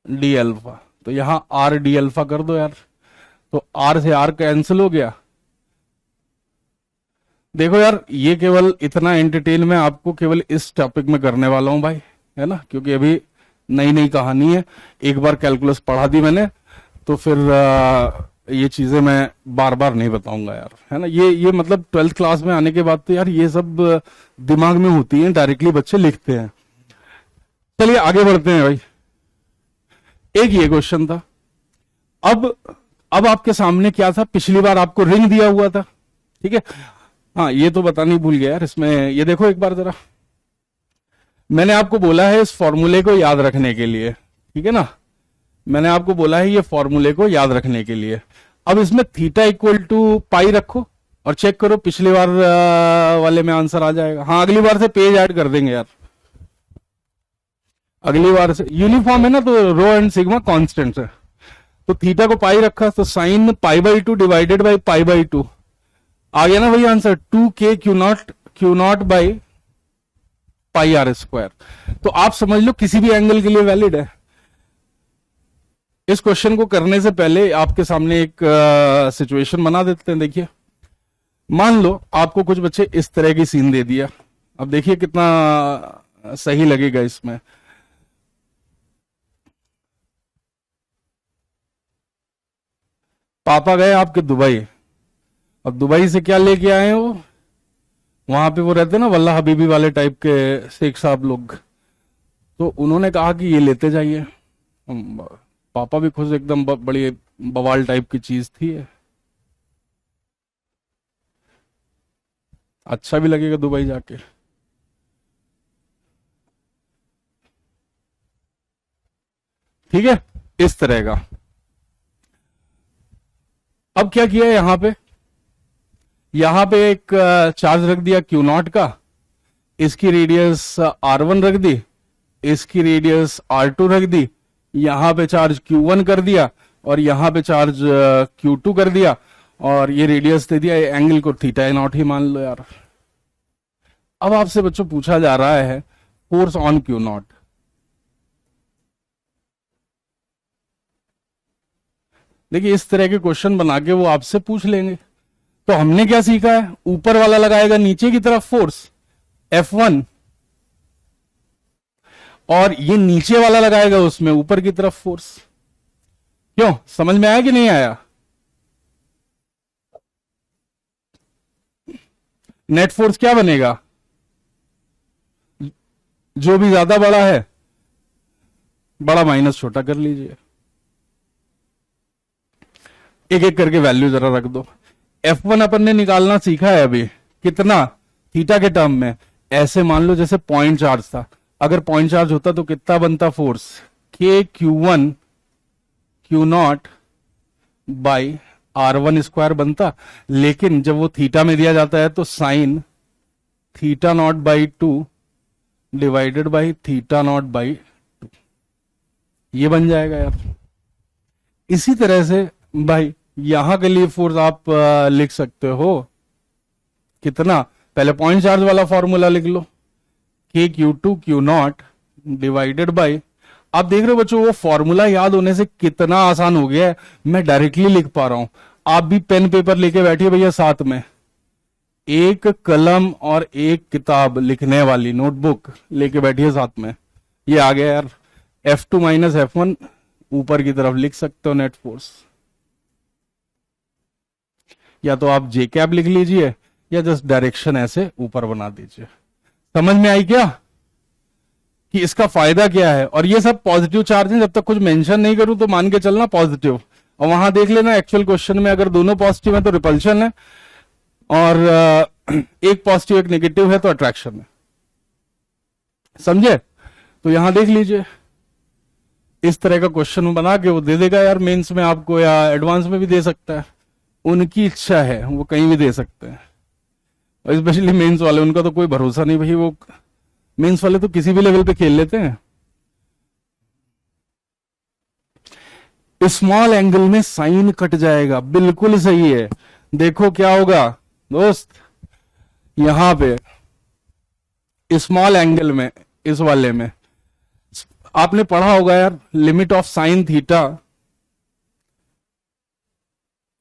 डी अल्फा। तो यहां आर डी अल्फा कर दो यार, तो आर से आर कैंसिल हो गया। देखो यार ये केवल इतना एंटरटेन मैं आपको केवल इस टॉपिक में करने वाला हूं भाई, है ना, क्योंकि अभी नई नई कहानी है। एक बार कैलकुलस पढ़ा दी मैंने तो फिर ये चीजें मैं बार बार नहीं बताऊंगा यार, है ना। ये मतलब 12th क्लास में आने के बाद तो यार ये सब दिमाग में होती है, डायरेक्टली बच्चे लिखते हैं। चलिए आगे बढ़ते हैं भाई। एक ये क्वेश्चन था। अब आपके सामने क्या था, पिछली बार आपको रिंग दिया हुआ था। ठीक है, हाँ ये तो बताना ही भूल गया यार, इसमें ये देखो एक बार जरा, मैंने आपको बोला है इस फॉर्मूले को याद रखने के लिए। ठीक है ना, मैंने आपको बोला है ये फॉर्मूले को याद रखने के लिए। अब इसमें थीटा इक्वल टू पाई रखो और चेक करो पिछली बार वाले में आंसर आ जाएगा। हाँ अगली बार से पेज ऐड कर देंगे यार, अगली बार से यूनिफॉर्म है ना, तो रो एंड सिग्मा कांस्टेंट है। तो थीटा को पाई रखा तो sine pi by 2 divided by pi by 2 आ गया ना भाई answer, 2k Q not by pi R square. तो आप समझ लो किसी भी एंगल के लिए वैलिड है। इस क्वेश्चन को करने से पहले आपके सामने एक सिचुएशन बना देते हैं। देखिए मान लो आपको कुछ बच्चे इस तरह की सीन दे दिया, अब देखिए कितना सही लगेगा इसमें। पापा गए आपके दुबई, अब दुबई से क्या लेके आए हैं वो, वहां पे वो रहते ना वल्लाह हबीबी वाले टाइप के शेख साहब लोग, तो उन्होंने कहा कि ये लेते जाइए। पापा भी खुश एकदम, बड़ी बवाल टाइप की चीज थी। अच्छा भी लगेगा दुबई जाके। ठीक है, इस तरह का। अब क्या किया यहां पे एक चार्ज रख दिया क्यू नॉट का, इसकी रेडियस R1 रख दी, इसकी रेडियस R2 रख दी, यहां पे चार्ज Q1 कर दिया और यहां पे चार्ज Q2 कर दिया और ये रेडियस दे दिया, ये एंगल को थीटा नॉट ही मान लो यार। अब आपसे बच्चों पूछा जा रहा है फोर्स ऑन Q0। देखिए इस तरह के क्वेश्चन बना के वो आपसे पूछ लेंगे। तो हमने क्या सीखा है, ऊपर वाला लगाएगा नीचे की तरफ फोर्स F1 और ये नीचे वाला लगाएगा उसमें ऊपर की तरफ फोर्स। क्यों, समझ में आया कि नहीं आया? नेट फोर्स क्या बनेगा, जो भी ज्यादा बड़ा है बड़ा माइनस छोटा कर लीजिए, एक एक करके वैल्यू जरा रख दो। F1 अपन ने निकालना सीखा है अभी, कितना, थीटा के टर्म में। ऐसे मान लो जैसे पॉइंट चार्ज था, अगर पॉइंट चार्ज होता तो कितना बनता force, K Q1 Q0 by R1 square बनता। लेकिन जब वो थीटा में दिया जाता है तो sign theta not by 2 divided by theta not by 2, ये बन जाएगा यार। इसी तरह से भाई यहां के लिए फोर्स आप लिख सकते हो कितना, पहले पॉइंट चार्ज वाला फॉर्मूला लिख लो, K Q2 Q0 divided by, आप देख रहे हो बच्चों वो फॉर्मूला याद होने से कितना आसान हो गया है, मैं डायरेक्टली लिख पा रहा हूं। आप भी पेन पेपर लेके बैठिए भैया साथ में, एक कलम और एक किताब लिखने वाली नोटबुक लेके बैठिए साथ में। ये आ गया यार, F2 माइनस F1 ऊपर की तरफ लिख सकते हो नेट फोर्स। या तो आप जे कैप लिख लीजिए या जस्ट डायरेक्शन ऐसे ऊपर बना दीजिए। समझ में आई क्या कि इसका फायदा क्या है? और ये सब पॉजिटिव चार्ज है, जब तक कुछ मेंशन नहीं करूं तो मान के चलना पॉजिटिव, और वहां देख लेना एक्चुअल क्वेश्चन में अगर दोनों पॉजिटिव है तो रिपल्शन है, और एक पॉजिटिव एक नेगेटिव है तो अट्रैक्शन है। समझे? तो यहां देख लीजिए, इस तरह का क्वेश्चन बना के वो दे देगा यार मेंस में आपको, या एडवांस में भी दे सकता है, उनकी इच्छा है, वो कहीं भी दे सकते हैं। और स्पेशली मेंस वाले, उनका तो कोई भरोसा नहीं भाई, वो मेंस वाले तो किसी भी लेवल पे खेल लेते हैं। स्मॉल एंगल में साइन कट जाएगा, बिल्कुल सही है। देखो क्या होगा दोस्त, यहां पे स्मॉल एंगल में, इस वाले में आपने पढ़ा होगा यार, limit of sine theta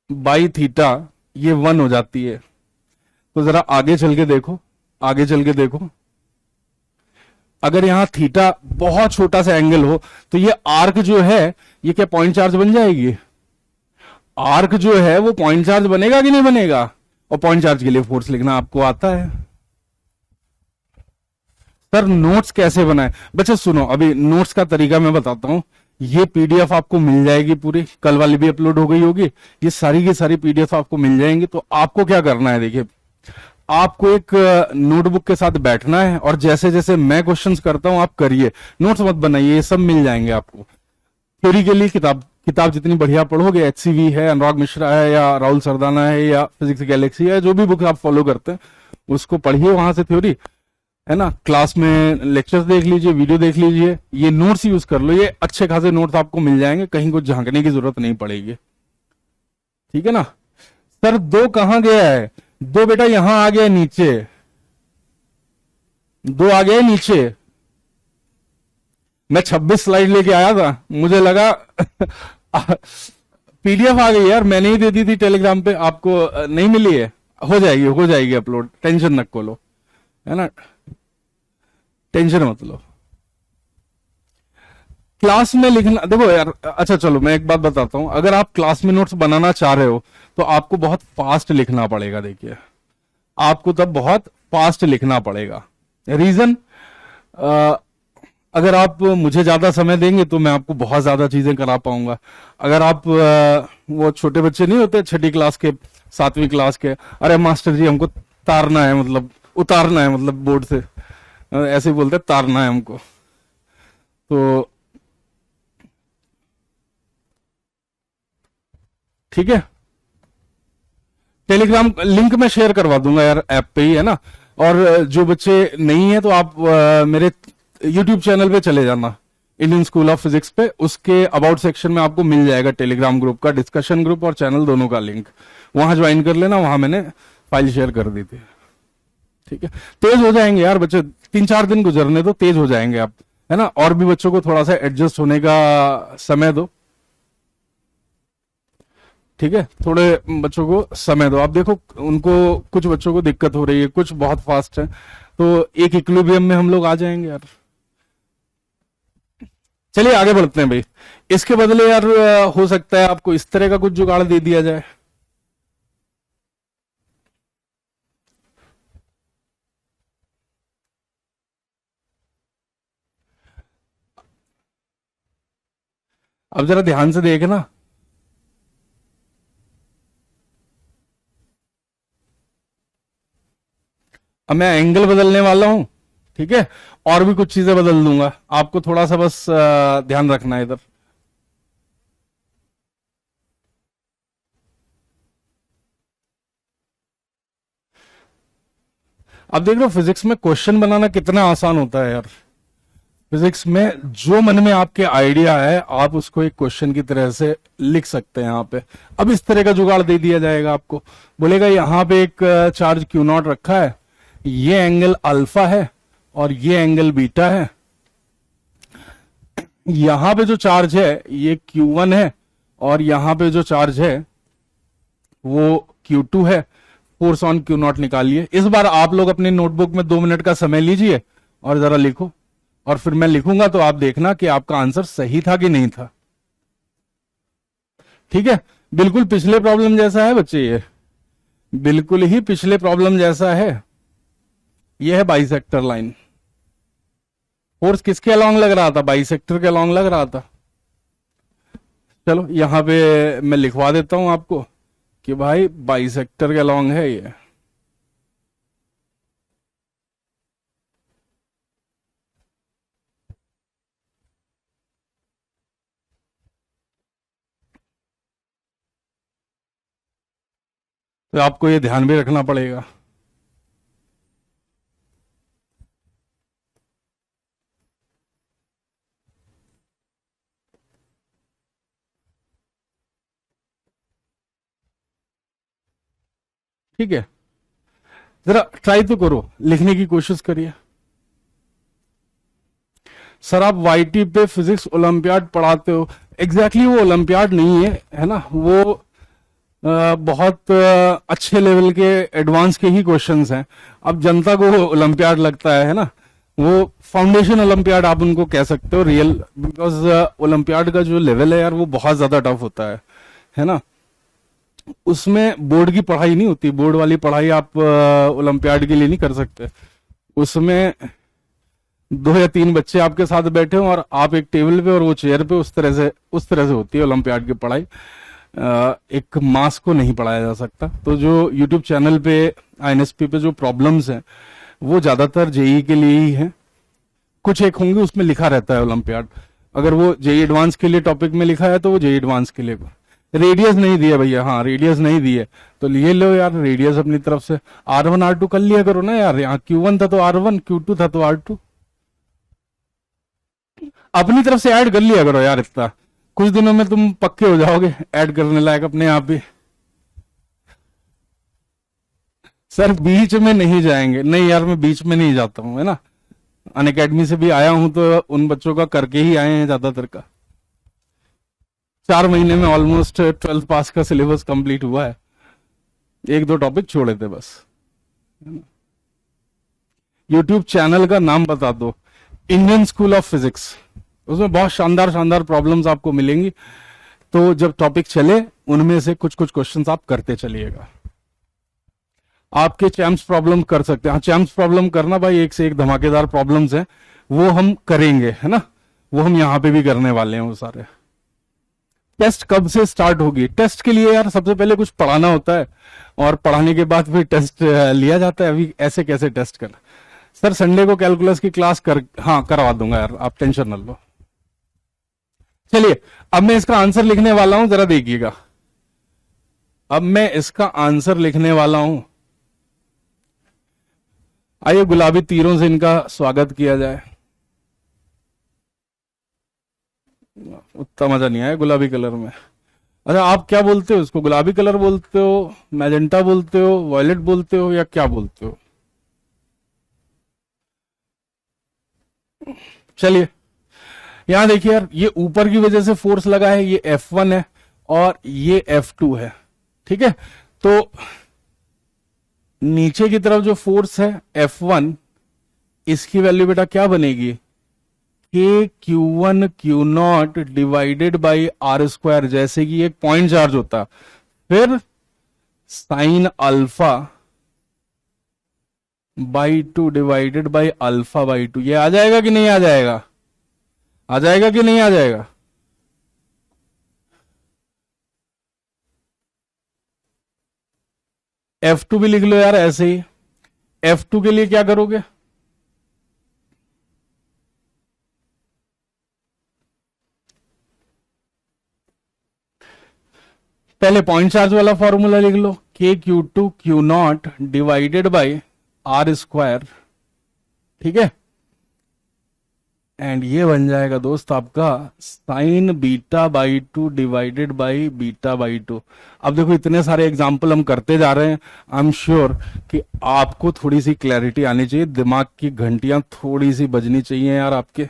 by theta ये 1 हो जाती है। तो जरा आगे चल के देखो, आगे चल के देखो, अगर यहां थीटा बहुत छोटा सा एंगल हो तो ये आर्क जो है ये क्या पॉइंट चार्ज बन जाएगी? आर्क जो है वो पॉइंट चार्ज बनेगा कि नहीं बनेगा? और पॉइंट चार्ज के लिए फोर्स लिखना आपको आता है। सर नोट्स कैसे बनाए? बच्चे सुनो, अभी नोट्स का तरीका मैं बताता हूं। ये पीडीएफ आपको मिल जाएगी पूरी, कल वाली भी अपलोड हो गई होगी, ये सारी की सारी पीडीएफ आपको मिल जाएंगी। तो आपको क्या करना है, देखिए आपको एक नोटबुक के साथ बैठना है और जैसे जैसे मैं क्वेश्चंस करता हूं आप करिए, नोट्स मत बनाइए, ये सब मिल जाएंगे आपको। थ्योरी के लिए किताब जितनी बढ़िया पढ़ोगे, HCV है, अनुराग मिश्रा है, या राहुल सरदाना है, या फिजिक्स गैलेक्सी है, जो भी बुक आप फॉलो करते हैं उसको पढ़िए, वहां से थ्योरी है ना। क्लास में लेक्चर्स देख लीजिए, वीडियो देख लीजिए, ये नोट्स यूज कर लो, ये अच्छे खासे नोट्स आपको मिल जाएंगे, कहीं कुछ झांकने की जरूरत नहीं पड़ेगी। ठीक है ना? सर 2 कहां गया है? 2 बेटा यहां आ गया नीचे, 2 आ गया नीचे। मैं 26 स्लाइड लेके आया था, मुझे लगा पीडीएफ आ गई यार, मैंने ही दे दी थी टेलीग्राम पे, आपको नहीं मिली है? हो जाएगी अपलोड, टेंशन मत लो, है ना, टेंशन मत लो। क्लास में लिखना देखो यार, अच्छा चलो मैं एक बात बताता हूं, अगर आप क्लास में नोट्स बनाना चाह रहे हो तो आपको बहुत फास्ट लिखना पड़ेगा। देखिए आपको तब बहुत फास्ट लिखना पड़ेगा। रीजन, अगर आप मुझे ज्यादा समय देंगे तो मैं आपको बहुत ज्यादा चीजें करा पाऊंगा। अगर आप वो छोटे बच्चे नहीं होते 6ठी क्लास के, 7वीं क्लास के, अरे मास्टर जी हमको तारना है, मतलब उतारना है, मतलब बोर्ड से ऐसे ही बोलते हैं, तारना है हमको। तो ठीक है, टेलीग्राम लिंक मैं शेयर करवा दूंगा यार, ऐप पे ही है ना। और जो बच्चे नहीं है तो आप मेरे यूट्यूब चैनल पे चले जाना, इंडियन स्कूल ऑफ फिजिक्स पे, उसके अबाउट सेक्शन में आपको मिल जाएगा टेलीग्राम ग्रुप का, डिस्कशन ग्रुप और चैनल दोनों का लिंक, वहां ज्वाइन कर लेना, वहां मैंने फाइल शेयर कर दी थी। ठीक है, तेज हो जाएंगे यार बच्चे, 3-4 दिन गुजरने दो, तेज हो जाएंगे आप, है ना, और भी बच्चों को थोड़ा सा एडजस्ट होने का समय दो। ठीक है, थोड़े बच्चों को समय दो। आप देखो उनको, कुछ बच्चों को दिक्कत हो रही है, कुछ बहुत फास्ट है, तो एक इक्विलिब्रियम में हम लोग आ जाएंगे यार। चलिए आगे बढ़ते हैं भाई। इसके बदले यार हो सकता है आपको इस तरह का कुछ जुगाड़ दे दिया जाए। अब जरा ध्यान से देखना, अब मैं एंगल बदलने वाला हूं, ठीक है, और भी कुछ चीजें बदल दूंगा, आपको थोड़ा सा बस ध्यान रखना है इधर। अब देख लो फिजिक्स में क्वेश्चन बनाना कितना आसान होता है यार। फिजिक्स में जो मन में आपके आइडिया है, आप उसको एक क्वेश्चन की तरह से लिख सकते हैं यहाँ पे। अब इस तरह का जुगाड़ दे दिया जाएगा आपको, बोलेगा यहाँ पे एक चार्ज क्यू नॉट रखा है, ये एंगल अल्फा है और ये एंगल बीटा है, यहां पे जो चार्ज है ये Q1 है और यहां पे जो चार्ज है वो Q2 है, फोर्स ऑन क्यू नॉट निकालिए। इस बार आप लोग अपनी नोटबुक में 2 मिनट का समय लीजिए और जरा लिखो, और फिर मैं लिखूंगा तो आप देखना कि आपका आंसर सही था कि नहीं था। ठीक है, बिल्कुल पिछले प्रॉब्लम जैसा है बच्चे, ये बिल्कुल ही पिछले प्रॉब्लम जैसा है। ये है बाइसेक्टर लाइन, फोर्स किसके अलोंग लग रहा था, बाइसेक्टर के अलोंग लग रहा था। चलो यहां पे मैं लिखवा देता हूं आपको कि भाई बाइसेक्टर के अलोंग है ये। तो आपको ये ध्यान भी रखना पड़ेगा। ठीक है, जरा ट्राई तो करो, लिखने की कोशिश करिए। सर आप वाईटी पे फिजिक्स ओलंपियाड पढ़ाते हो, एग्जैक्टली वो ओलंपियाड नहीं है, है ना, वो बहुत अच्छे लेवल के एडवांस के ही क्वेश्चंस हैं। अब जनता को ओलंपियाड लगता है ना, वो फाउंडेशन ओलंपियाड आप उनको कह सकते हो रियल, बिकॉज ओलंपियाड का जो लेवल है यार वो बहुत ज्यादा टफ होता है ना। उसमें बोर्ड की पढ़ाई नहीं होती, बोर्ड वाली पढ़ाई आप ओलंपियाड के लिए नहीं कर सकते। उसमें 2 या 3 बच्चे आपके साथ बैठे हो और आप एक टेबल पे और वो चेयर पे, उस तरह से होती है ओलंपियाड की पढ़ाई। एक मास को नहीं पढ़ाया जा सकता। तो जो यूट्यूब चैनल पे आईएनएसपी पे जो प्रॉब्लम्स हैं वो ज्यादातर जेई के लिए ही है, कुछ एक होंगे उसमें लिखा रहता है ओलंपियाड। अगर वो जेई एडवांस के लिए टॉपिक में लिखा है तो वो जेई एडवांस के लिए। रेडियस नहीं दिया भैया, हाँ रेडियस नहीं दिए तो लिए लो यार रेडियस अपनी तरफ से। R1 R2 कर लिया करो ना यार, यहाँ Q1 था तो R1, Q2 था तो R2, अपनी तरफ से ऐड कर लिया करो यार। इतना कुछ दिनों में तुम पक्के हो जाओगे ऐड करने लायक अपने आप ही। सर बीच में नहीं जाएंगे, नहीं यार मैं बीच में नहीं जाता हूं, है ना, अनअकैडमी से भी आया हूं तो उन बच्चों का करके ही आए हैं ज्यादातर का। 4 महीने में ऑलमोस्ट 12th पास का सिलेबस कंप्लीट हुआ है, 1-2 टॉपिक छोड़े थे बस। यूट्यूब चैनल का नाम बता दो, इंडियन स्कूल ऑफ फिजिक्स, उसमें बहुत शानदार शानदार प्रॉब्लम्स आपको मिलेंगी। तो जब टॉपिक चले उनमें से कुछ कुछ क्वेश्चंस आप करते चलिएगा। आपके चैम्प्स प्रॉब्लम कर सकते हैं, हाँ चैम्प्स प्रॉब्लम करना भाई, एक से एक धमाकेदार प्रॉब्लम्स हैं, वो हम करेंगे, है ना, वो हम यहां पे भी करने वाले हैं वो सारे। टेस्ट कब से स्टार्ट होगी, टेस्ट के लिए यार सबसे पहले कुछ पढ़ाना होता है और पढ़ाने के बाद फिर टेस्ट लिया जाता है। अभी ऐसे कैसे टेस्ट करना। सर संडे को कैलकुलस की क्लास हाँ करवा दूंगा यार, आप टेंशन न लो। चलिए अब मैं इसका आंसर लिखने वाला हूं, जरा देखिएगा। अब मैं इसका आंसर लिखने वाला हूं, आइए गुलाबी तीरों से इनका स्वागत किया जाए। उतना मजा नहीं आया गुलाबी कलर में। अच्छा, आप क्या बोलते हो इसको? गुलाबी कलर बोलते हो, मैजेंटा बोलते हो, वॉयलेट बोलते हो, या क्या बोलते हो? चलिए, यहां देखिए यार, ये ऊपर की वजह से फोर्स लगा है, ये F1 है और ये F2 है। ठीक है, तो नीचे की तरफ जो फोर्स है F1, इसकी वैल्यू बेटा क्या बनेगी? के Q1 Q0 divided by R square, जैसे कि एक पॉइंट चार्ज होता, फिर sine alpha by 2 divided by alpha by 2। ये आ जाएगा कि नहीं आ जाएगा? आ जाएगा कि नहीं आ जाएगा? F2 भी लिख लो यार ऐसे ही। F2 के लिए क्या करोगे? पहले पॉइंट चार्ज वाला फॉर्मूला लिख लो, KQ2 Q0 divided by R square. ठीक है, एंड ये बन जाएगा दोस्त आपका sine beta by 2 divided by beta by 2। अब देखो, इतने सारे एग्जाम्पल हम करते जा रहे हैं, आई एम श्योर कि आपको थोड़ी सी क्लैरिटी आनी चाहिए, दिमाग की घंटियां थोड़ी सी बजनी चाहिए यार आपके।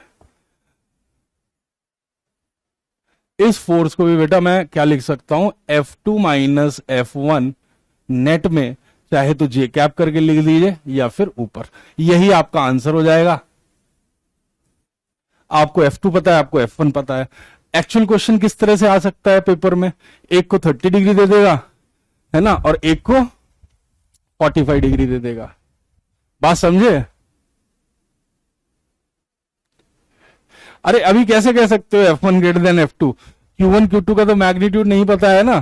इस फोर्स को भी बेटा मैं क्या लिख सकता हूं? F2 माइनस F1 नेट में, चाहे तो जे कैप करके लिख दीजिए या फिर ऊपर, यही आपका आंसर हो जाएगा। आपको F2 पता है, आपको F1 पता है। एक्चुअल क्वेश्चन किस तरह से आ सकता है पेपर में? एक को 30 डिग्री दे देगा, है ना, और एक को 45 डिग्री दे देगा। बात समझे? अरे अभी कैसे कह सकते हो F1 greater than F2? Q1 Q2 का तो मैग्नीट्यूड नहीं पता है ना।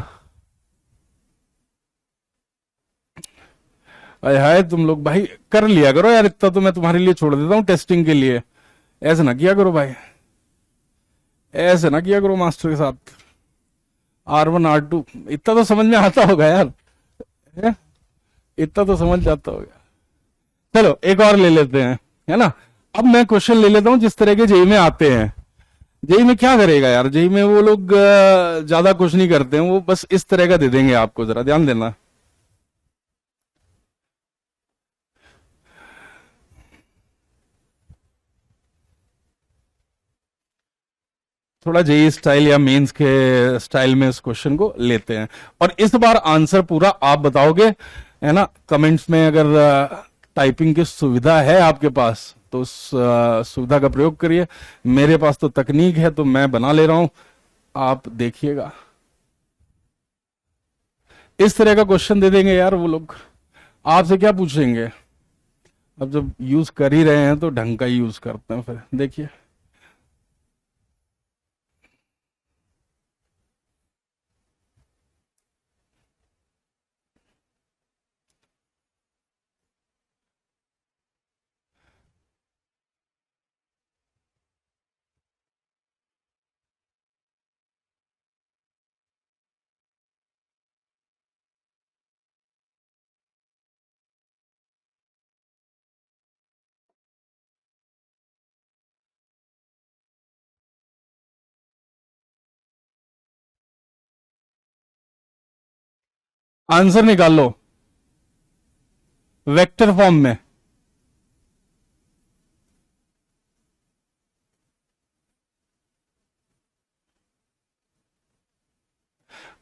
अरे हाय, तुम लोग भाई कर लिया करो यार, इतना तो मैं तुम्हारे लिए छोड़ देता हूं टेस्टिंग के लिए। ऐसे ना किया करो भाई, ऐसे ना किया करो मास्टर के साथ। R1 R2 इतना तो समझ में आता होगा यार, है? इतना तो समझ जाता होगा। चलो एक और ले लेते हैं, है ना। अब मैं क्वेश्चन ले लेता हूं जिस तरह के जेई में आते हैं। जेई में क्या करेगा यार? जेई में वो लोग ज्यादा कुछ नहीं करते हैं, वो बस इस तरह का दे देंगे आपको, जरा ध्यान देना। थोड़ा जेई स्टाइल या मेंस के स्टाइल में इस क्वेश्चन को लेते हैं, और इस बार आंसर पूरा आप बताओगे, है ना। कमेंट्स में अगर टाइपिंग की सुविधा है आपके पास तो उस सुविधा का प्रयोग करिए। मेरे पास तो तकनीक है तो मैं बना ले रहा हूं, आप देखिएगा। इस तरह का क्वेश्चन दे देंगे यार वो लोग, आपसे क्या पूछेंगे? अब जब यूज कर ही रहे हैं तो ढंग का ही यूज करते हैं, फिर देखिए। आंसर निकाल लो वेक्टर फॉर्म में।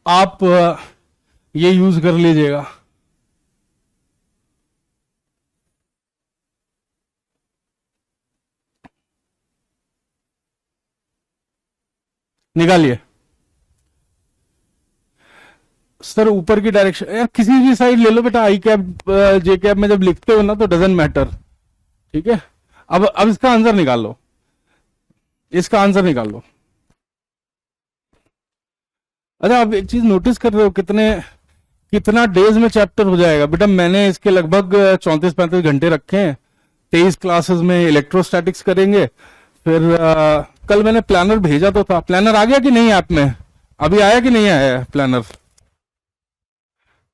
आप ये यूज कर लीजिएगा। निकालिए सर, ऊपर की डायरेक्शन या किसी भी साइड ले लो बेटा, आई कैप जे कैप में जब लिखते हो ना तो डजेंट मैटर। ठीक है, अब इसका आंसर निकाल लो, इसका आंसर निकाल लो। अच्छा, आप एक चीज नोटिस कर रहे हो, कितना डेज में चैप्टर हो जाएगा बेटा? मैंने इसके लगभग 34-35 घंटे रखे हैं। 23 क्लासेस में इलेक्ट्रोस्टैटिक्स करेंगे, फिर कल मैंने प्लानर भेजा तो था। प्लानर आ गया कि नहीं ऐप में? अभी आया कि नहीं आया है प्लानर?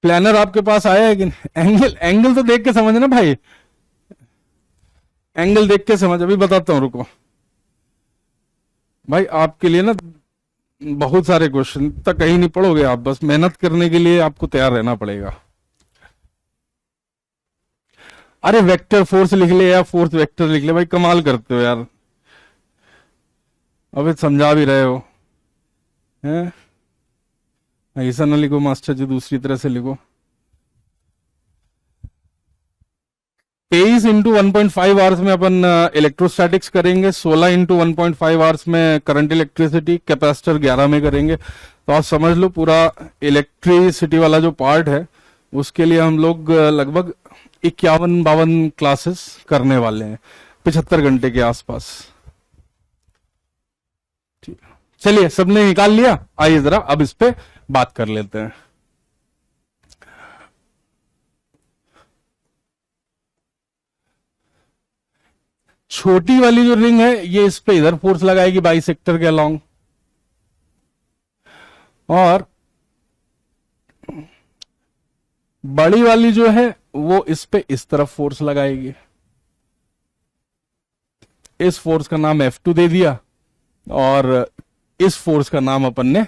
प्लानर आपके पास आया है कि नहीं? एंगल एंगल तो देख के समझना भाई, एंगल देख के समझ। अभी बताता हूं, रुको। भाई आपके लिए ना बहुत सारे क्वेश्चन, तक कहीं नहीं पढ़ोगे आप, बस मेहनत करने के लिए आपको तैयार रहना पड़ेगा। अरे वेक्टर फोर्स लिख ले या फोर्स वेक्टर लिख ले, भाई कमाल करते हो यार। अबे समझा भी रहे हो हैं? ऐसा ना लिखो मास्टर जी, दूसरी तरह से लिखो। 23 × 1.5 आवर्स में अपन इलेक्ट्रोस्टैटिक्स करेंगे, 16 × 1.5 आवर्स में करंट इलेक्ट्रिसिटी, कैपेसिटर 11 में करेंगे। तो आप समझ लो पूरा इलेक्ट्रिसिटी वाला जो पार्ट है उसके लिए हम लोग लगभग 51-52 क्लासेस करने वाले हैं, 75 घंटे के आसपास। ठीक है। चलिए सबने निकाल लिया, आइए जरा अब इस पे बात कर लेते हैं। छोटी वाली जो रिंग है ये इस पे इधर फोर्स लगाएगी बाई सेक्टर के अलोंग, और बड़ी वाली जो है वो इस पे इस तरफ फोर्स लगाएगी। इस फोर्स का नाम F2 दे दिया, और इस फोर्स का नाम अपन ने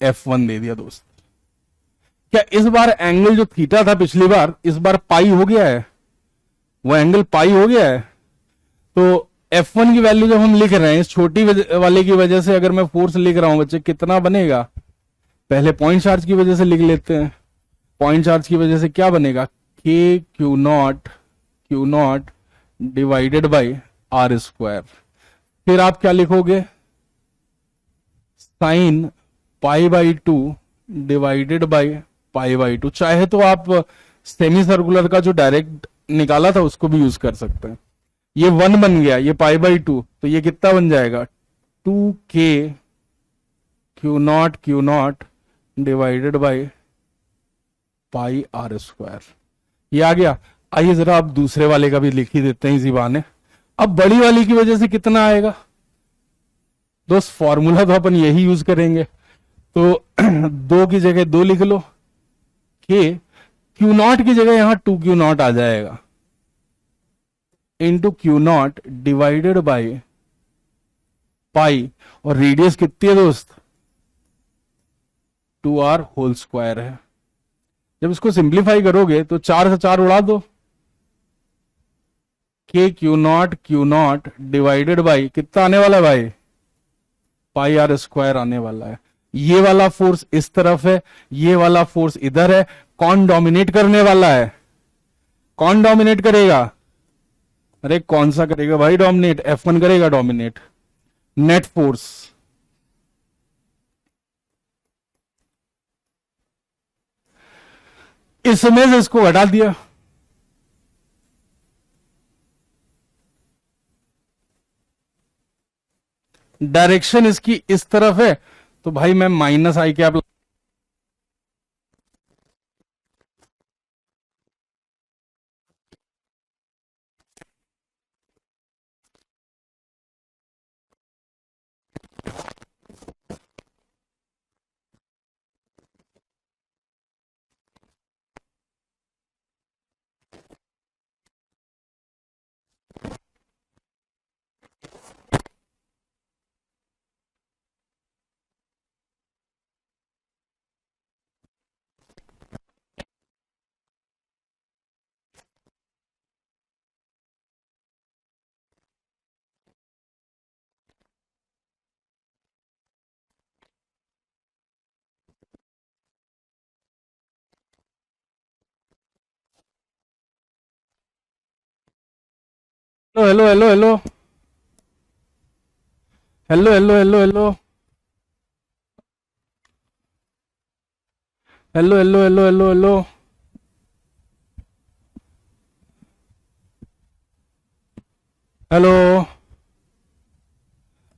F1 दे दिया दोस्त। क्या इस बार एंगल जो थीटा था पिछली बार, इस बार पाई हो गया है? वो एंगल पाई हो गया है। तो F1 की वैल्यू जब हम लिख रहे हैं, इस छोटी वाले की वजह से अगर मैं फोर्स लिख रहा हूं बच्चे, कितना बनेगा? पहले पॉइंट चार्ज की वजह से लिख लेते हैं। पॉइंट चार्ज की वजह से क्या बनेगा? K Q0 divided by R²। फिर आप क्या लिखोगे? Sine π/2 divided by π/2। चाहे तो आप सेमी सर्कुलर का जो डायरेक्ट निकाला था उसको भी यूज कर सकते हैं। ये 1 बन गया, ये π/2, तो ये कितना बन जाएगा? 2K Q0 divided by πr²। ये आ गया। आइए जरा अब दूसरे वाले का भी लिख ही देते हैं इसी बहाने। अब बड़ी वाली की वजह से कितना आएगा दोस्त? फॉर्मूला तो अपन यही यूज करेंगे, तो 2 की जगह 2 लिख लो। के Q0 की जगह यहां 2Q0 आ जाएगा, इंटू Q0 डिवाइडेड बाई पाई। और रेडियस कितनी है दोस्त? 2r² है। जब इसको सिंप्लीफाई करोगे तो 4 से 4 उड़ा दो। Q0 डिवाइडेड बाई कितना आने वाला है भाई? πr² आने वाला है। ये वाला फोर्स इस तरफ है, ये वाला फोर्स इधर है। कौन डोमिनेट करने वाला है? कौन डोमिनेट करेगा? अरे कौन सा करेगा भाई डोमिनेट? F1 करेगा डोमिनेट। Net force. इसमें से इसको हटा दिया। डायरेक्शन इसकी इस तरफ है, तो भाई मैं -i cap. Hello hello hello hello hello hello hello hello hello hello hello hello hello.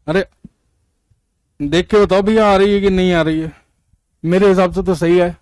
अरे देख के बताओ भैया, आ रही है कि नहीं आ रही है? मेरे हिसाब से तो सही है।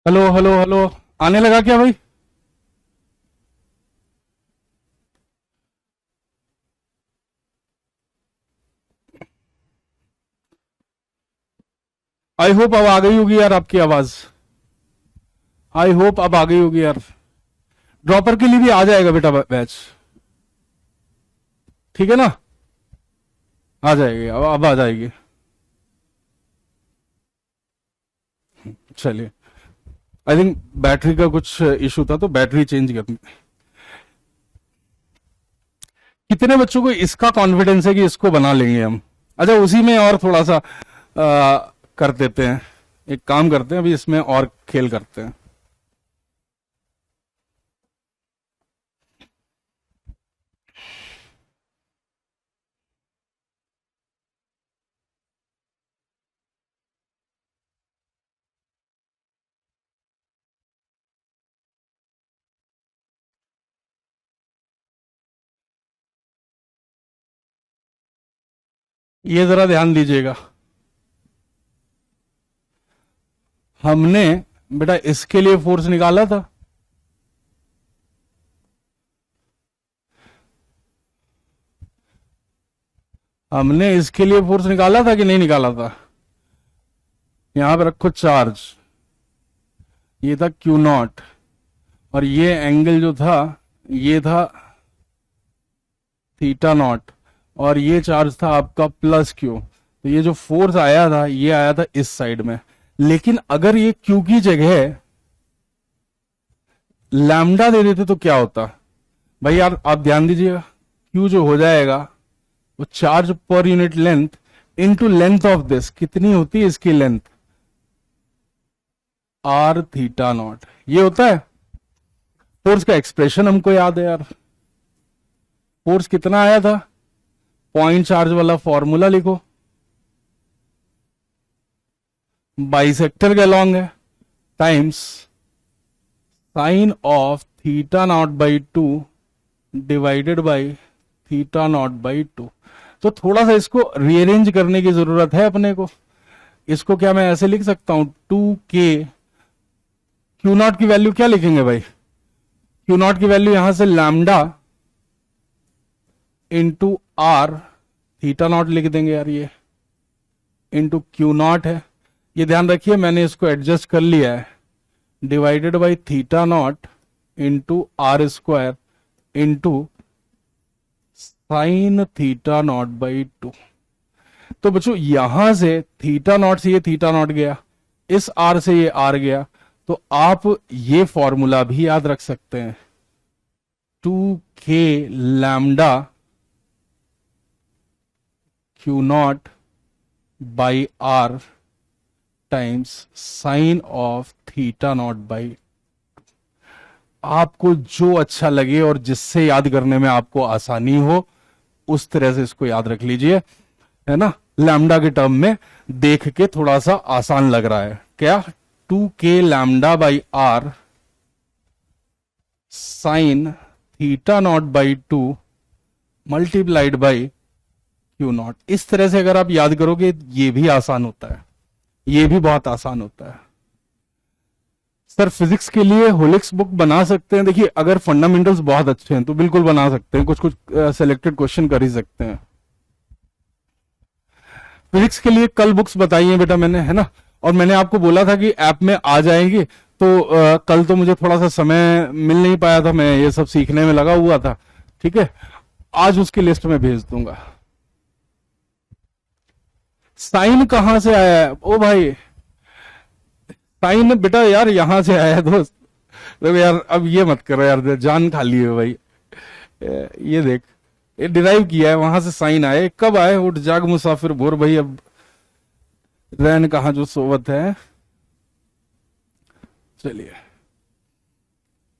हेलो हेलो हेलो, आने लगा क्या भाई? आई होप अब आ गई होगी यार आपकी आवाज। आई होप अब आ गई होगी यार। ड्रॉपर के लिए भी आ जाएगा बेटा बैच, ठीक है ना? आ जाएगी, अब आ जाएगी। चलिए, आई थिंक बैटरी का कुछ इशू था तो बैटरी चेंज करनी। कितने बच्चों को इसका कॉन्फिडेंस है कि इसको बना लेंगे हम? अच्छा, उसी में और थोड़ा सा कर देते हैं। एक काम करते हैं, अभी इसमें और खेल करते हैं। ये जरा ध्यान दीजिएगा, हमने बेटा इसके लिए फोर्स निकाला था। हमने इसके लिए फोर्स निकाला था कि नहीं निकाला था? यहां पे रखो चार्ज, ये था क्यू नॉट, और ये एंगल जो था ये था थीटा नॉट, और ये चार्ज था आपका प्लस क्यू। तो ये जो फोर्स आया था ये आया था इस साइड में। लेकिन अगर ये क्यू की जगह लैम्डा दे देते तो क्या होता? भाई यार आप ध्यान दीजिएगा, क्यू जो हो जाएगा वो charge per unit length into length of this, कितनी होती है इसकी लेंथ? आर थीटा नॉट, ये होता है। फोर्स का एक्सप्रेशन हमको याद है यार, फोर्स कितना आया था? पॉइंट चार्ज वाला फॉर्मूला लिखो, बाइसेक्टर के अलॉन्ग है, times sine of theta not by two divided by theta not by two. तो थोड़ा सा इसको रीअरेंज करने की जरूरत है अपने को। इसको क्या मैं ऐसे लिख सकता हूं, 2k, क्यू नॉट की वैल्यू क्या लिखेंगे भाई? क्यू नॉट की वैल्यू यहां से lambda into R theta naught लिख देंगे यार, ये इंटू क्यू नॉट है। ये ध्यान रखिए मैंने इसको एडजस्ट कर लिया है, divided by theta naught into R square into sine theta not by two. तो बच्चों यहां से थीटा नॉट से ये थीटा नॉट गया, इस आर से ये आर गया, तो आप ये फॉर्मूला भी याद रख सकते हैं, 2k lambda Q not by R times sine of theta not by. आपको जो अच्छा लगे और जिससे याद करने में आपको आसानी हो उस तरह से इसको याद रख लीजिए, है ना? लैम्डा के टर्म में देख के थोड़ा सा आसान लग रहा है क्या? 2k lambda by R sine theta not by two multiplied by Q naught. इस तरह से अगर आप याद करोगे ये भी आसान होता है, ये भी बहुत आसान होता है। सर फिजिक्स के लिए होलिक्स बुक बना सकते हैं? देखिए अगर फंडामेंटल्स बहुत अच्छे हैं तो बिल्कुल बना सकते हैं, कुछ कुछ सिलेक्टेड क्वेश्चन कर ही सकते हैं। फिजिक्स के लिए कल बुक्स बताई हैं बेटा मैंने, है ना? और मैंने आपको बोला था कि ऐप में आ जाएंगे, तो कल तो मुझे थोड़ा सा समय मिल नहीं पाया था, मैं ये सब सीखने में लगा हुआ था। ठीक है, आज उसकी लिस्ट में भेज दूंगा। साइन कहां से आया है? ओ भाई साइन बेटा यार यहां से आया है दोस्त। देखो यार अब ये मत करो यार, जान खाली है भाई। ये देख, ये डिराइव किया है वहां से साइन आए। कब आए? उठ जाग मुसाफिर भोर भाई, अब रैन कहां जो सोवत है। चलिए,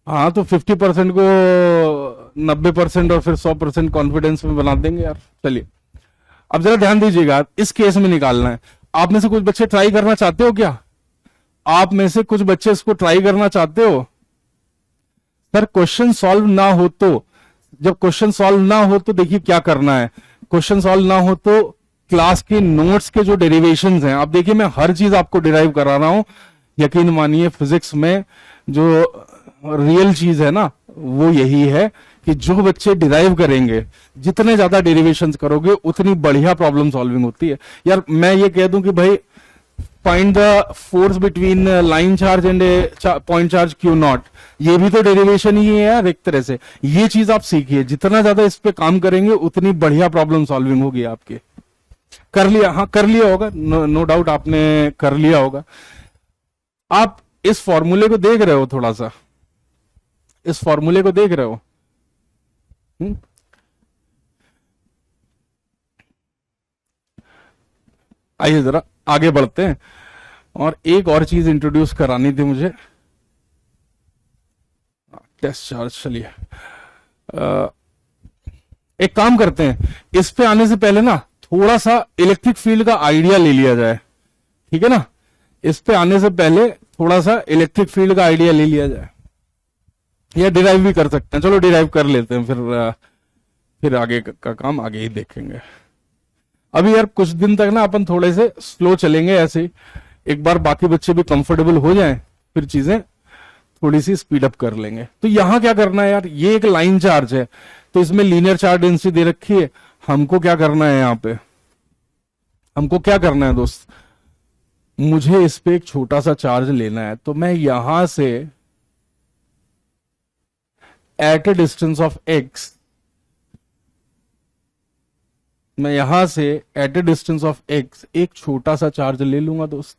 हाँ तो 50% को 90% और फिर 100% कॉन्फिडेंस में बना देंगे यार। चलिए अब जरा ध्यान दीजिएगा, इस केस में निकालना है। आप में से कुछ बच्चे ट्राई करना चाहते हो क्या? आप में से कुछ बच्चे इसको ट्राई करना चाहते हो? सर क्वेश्चन सॉल्व ना हो तो, जब क्वेश्चन सॉल्व ना हो तो देखिए क्या करना है। क्वेश्चन सॉल्व ना हो तो क्लास के नोट्स के जो डेरिवेशंस हैं, आप देखिए मैं हर चीज आपको डिराइव करा रहा हूं। यकीन मानिए फिजिक्स में जो रियल चीज है ना वो यही है कि जो बच्चे डिराइव करेंगे, जितने ज्यादा डेरिवेशंस करोगे उतनी बढ़िया प्रॉब्लम सॉल्विंग होती है। यार मैं ये कह दूं कि भाई find the force between line charge and point charge Q naught, ये भी तो डेरिवेशन ही है यार एक तरह से। ये चीज आप सीखिए, जितना ज्यादा इस पे काम करेंगे उतनी बढ़िया प्रॉब्लम सॉल्विंग होगी आपकी। कर लिया? हाँ कर लिया होगा, नो डाउट आपने कर लिया होगा। आप इस फॉर्मूले को देख रहे हो, थोड़ा सा इस फॉर्मूले को देख रहे हो? आइए जरा आगे बढ़ते हैं, और एक और चीज इंट्रोड्यूस करानी थी मुझे, टेस्ट चार्ज। चलिए एक काम करते हैं, इस पे आने से पहले ना थोड़ा सा इलेक्ट्रिक फील्ड का आइडिया ले लिया जाए, ठीक है ना? इस पे आने से पहले थोड़ा सा इलेक्ट्रिक फील्ड का आइडिया ले लिया जाए, या डिराइव भी कर सकते हैं। चलो डिराइव कर लेते हैं, फिर आगे का काम आगे ही देखेंगे। अभी यार कुछ दिन तक ना अपन थोड़े से स्लो चलेंगे ऐसे ही, एक बार बाकी बच्चे भी कंफर्टेबल हो जाएं, फिर चीजें थोड़ी सी स्पीड अप कर लेंगे। तो यहां क्या करना है यार, ये एक लाइन चार्ज है, तो इसमें लीनियर चार्ज डेंसिटी दे रखी है। हमको क्या करना है यहाँ पे, हमको क्या करना है दोस्त, मुझे इस पे एक छोटा सा चार्ज लेना है। तो मैं यहां से at a distance of X, मैं यहां से at a distance of X एक छोटा सा चार्ज ले लूंगा दोस्त।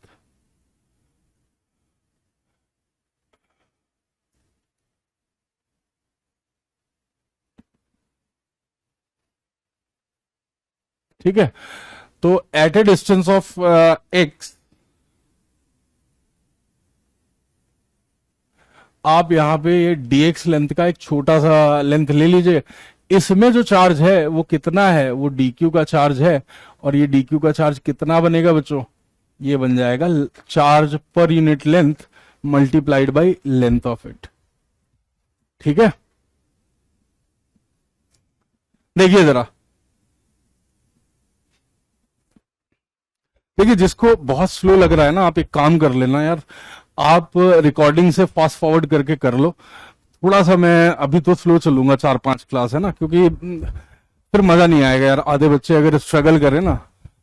ठीक है, तो at a distance of X आप यहां पे ये dx लेंथ का एक छोटा सा लेंथ ले लीजिए। इसमें जो चार्ज है वो कितना है, वो dq का चार्ज है, और ये dq का चार्ज कितना बनेगा बच्चों, ये बन जाएगा charge per unit length multiplied by length of it. ठीक है, देखिए जरा, देखिए जिसको बहुत स्लो लग रहा है ना, आप एक काम कर लेना यार, आप रिकॉर्डिंग से फास्ट फॉरवर्ड करके कर लो थोड़ा सा। मैं अभी तो स्लो चलूंगा, 4-5 क्लास है ना, क्योंकि फिर मजा नहीं आएगा यार। आधे बच्चे अगर स्ट्रगल करें ना,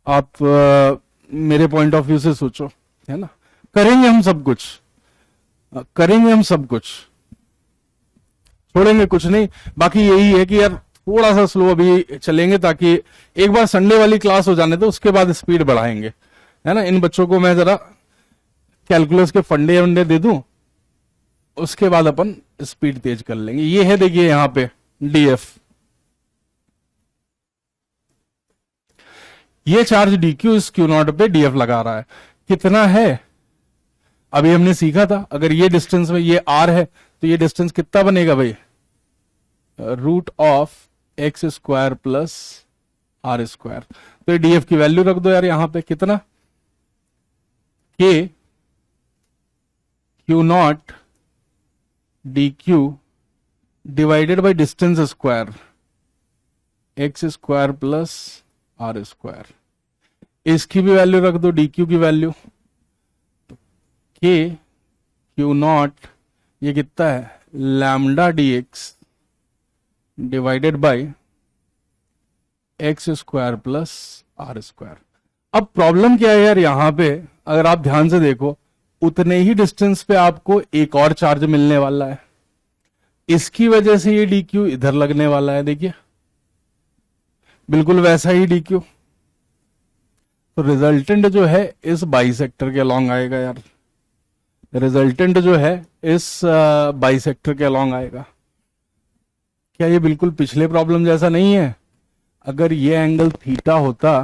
आप मेरे पॉइंट ऑफ व्यू से सोचो, है ना? करेंगे हम सब कुछ, करेंगे हम सब कुछ, छोड़ेंगे कुछ नहीं। बाकी यही है कि यार थोड़ा सा स्लो अभी चलेंगे, ताकि एक बार संडे वाली क्लास हो जाने दो, उसके बाद स्पीड बढ़ाएंगे, है ना? इन बच्चों को मैं जरा कैलकुलस के फंडे वंडे दे दूं, उसके बाद अपन स्पीड तेज कर लेंगे। ये है देखिए यहां पे डीएफ, ये चार्ज डीक्यू इस क्यू नॉट पे डीएफ लगा रहा है। कितना है अभी हमने सीखा था, अगर ये डिस्टेंस में ये आर है तो ये डिस्टेंस कितना बनेगा भाई, root of X square plus R square. तो डीएफ की वैल्यू रख दो यार यहां पे, कितना, K Q naught D Q divided by distance square X square plus R square. इसकी भी वैल्यू रख दो, डी क्यू की वैल्यू, के क्यू नॉट ये कितना है, lambda D X divided by X square plus R square. अब problem क्या है यार, यहां पे अगर आप ध्यान से देखो, उतने ही डिस्टेंस पे आपको एक और चार्ज मिलने वाला है, इसकी वजह से ये डी क्यू इधर लगने वाला है। देखिए बिल्कुल वैसा ही डी क्यू, तो रिजल्टेंट जो है इस बाइसेक्टर के अलोंग आएगा यार, रिजल्टेंट जो है इस बाइसेक्टर के अलोंग आएगा। क्या ये बिल्कुल पिछले प्रॉब्लम जैसा नहीं है? अगर ये एंगल थीटा होता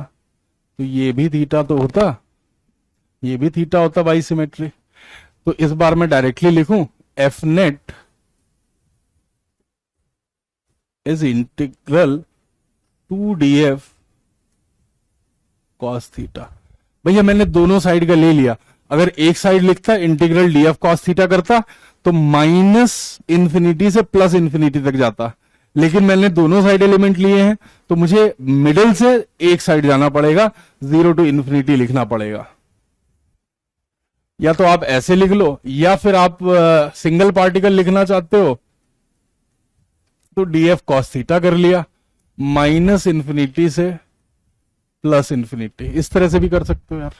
तो ये भी थीटा तो होता, ये भी थीटा होता बाई सिमेट्री। तो इस बार मैं डायरेक्टली लिखूं F net is integral 2df cos theta. भैया मैंने दोनों साइड का ले लिया, अगर एक साइड लिखता इंटीग्रल df cos थीटा करता तो माइनस इंफिनिटी से प्लस इंफिनिटी तक जाता, लेकिन मैंने दोनों साइड एलिमेंट लिए हैं तो मुझे मिडिल से एक साइड जाना पड़ेगा, 0 to इंफिनिटी लिखना पड़ेगा। या तो आप ऐसे लिख लो, या फिर आप सिंगल पार्टिकल लिखना चाहते हो तो df cos थीटा कर लिया, माइनस इंफिनिटी से प्लस इंफिनिटी, इस तरह से भी कर सकते हो यार।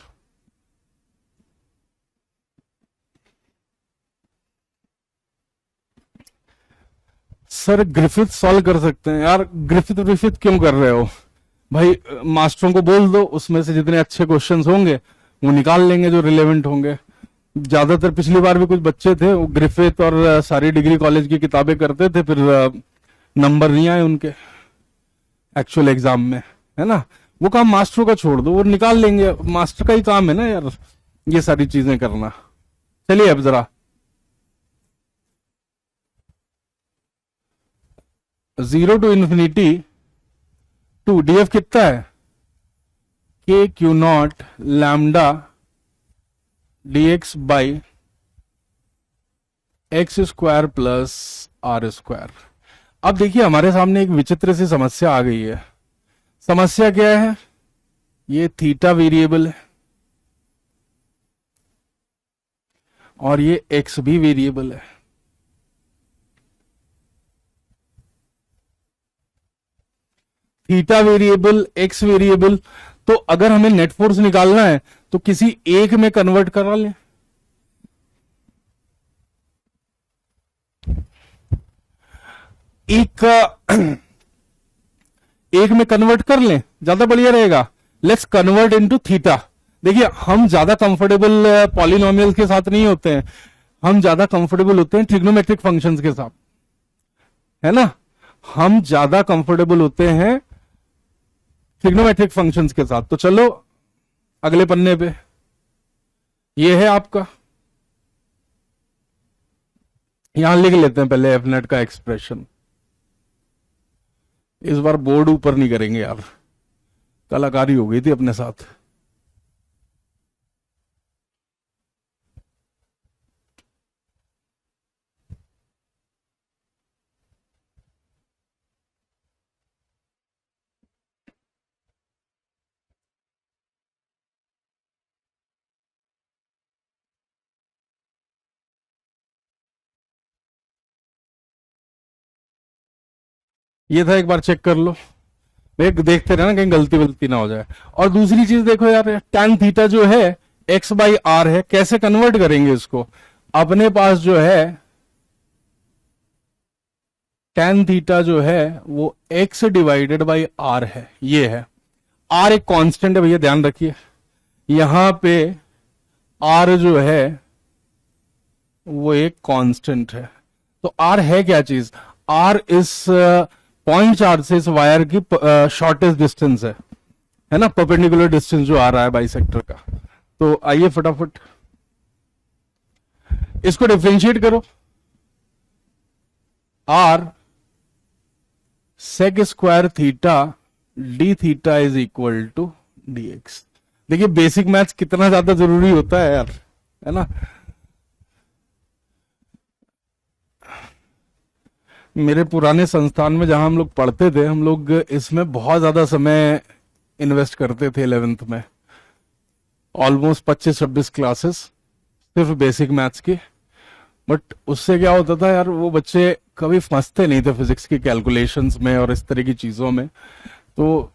सर ग्रिफिथ सॉल्व कर सकते हैं यार, ग्रिफिथ ग्रिफिथ क्यों कर रहे हो भाई? मास्टरों को बोल दो, उसमें से जितने अच्छे क्वेश्चंस होंगे वो निकाल लेंगे जो रिलेवेंट होंगे। ज्यादातर पिछली बार भी कुछ बच्चे थे वो ग्रिफिथ और सारी डिग्री कॉलेज की किताबें करते थे, फिर नंबर नहीं आए उनके एक्चुअल एग्जाम में, है ना। वो काम मास्टरों का छोड़ दो, वो निकाल लेंगे, मास्टर का ही काम है ना यार ये सारी चीजें करना। चलिए अब जरा 0 टू इंफिनिटी टू डीएफ कितना है, K Q naught lambda dx by X square plus R square. अब देखिए हमारे सामने एक विचित्र सी समस्या आ गई है। समस्या क्या है? ये थीटा वेरिएबल है और ये एक्स भी वेरिएबल है। थीटा वेरिएबल, एक्स वेरिएबल, तो अगर हमें नेट फोर्स निकालना है तो किसी एक में कन्वर्ट करा लें। एक में कन्वर्ट कर लें, ज्यादा बढ़िया रहेगा। Let's convert into theta. देखिए हम ज्यादा कंफर्टेबल पॉलिनोमियल के साथ नहीं होते हैं, हम ज्यादा कंफर्टेबल होते हैं ट्रिग्नोमेट्रिक फंक्शंस के साथ, है ना। हम ज्यादा कंफर्टेबल होते हैं ट्रिग्नोमेट्रिक फंक्शंस के साथ। तो चलो अगले पन्ने पे, ये है आपका, यहां लिख लेते हैं पहले एफ नेट का एक्सप्रेशन। इस बार बोर्ड ऊपर नहीं करेंगे यार, कलाकारी हो गई थी अपने साथ। ये था, एक बार चेक कर लो, एक देखते रहना कहीं गलती वलती ना हो जाए। और दूसरी चीज देखो यार, tan थीटा जो है x बाई आर है, कैसे कन्वर्ट करेंगे इसको? अपने पास जो है tan थीटा जो है वो x डिवाइडेड बाई आर है, ये है। r एक कांस्टेंट है भैया, ध्यान रखिए। यहां पे r जो है वो एक कांस्टेंट है। तो r है क्या चीज? r इस पॉइंट चार्ज से इस वायर की शॉर्टेस्ट डिस्टेंस है ना, परपेंडिकुलर डिस्टेंस जो आ रहा है बाइसेक्टर का। तो आइए फटाफट इसको डिफरेंशिएट करो। r sec square theta D theta is equal to D X. देखिए बेसिक मैथ्स कितना ज्यादा जरूरी होता है यार, है ना। मेरे पुराने संस्थान में जहां हम लोग पढ़ते थे, हम लोग इसमें बहुत ज्यादा समय इन्वेस्ट करते थे 11th में, ऑलमोस्ट 25-26 क्लासेस सिर्फ बेसिक मैथ्स की। बट उससे क्या होता था यार, वो बच्चे कभी फंसते नहीं थे फिजिक्स की कैलकुलेशंस में और इस तरह की चीजों में। तो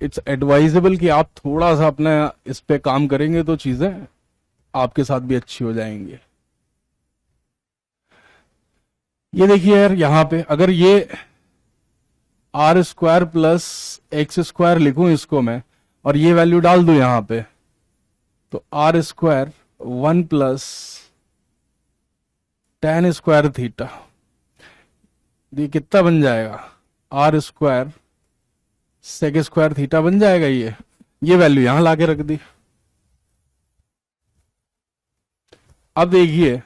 इट्स एडवाइजेबल कि आप थोड़ा सा अपना इस पे काम करेंगे तो चीजें आपके साथ भी अच्छी हो जाएंगी। ये देखिए यार, यहां पे अगर ये R square plus x square लिखूं इसको मैं, और ये वैल्यू डाल दूं यहां पे, तो R square 1 plus tan square theta, ये कितना बन जाएगा? R square sec square theta बन जाएगा। ये वैल्यू यहां लाके रख दी। अब देखिए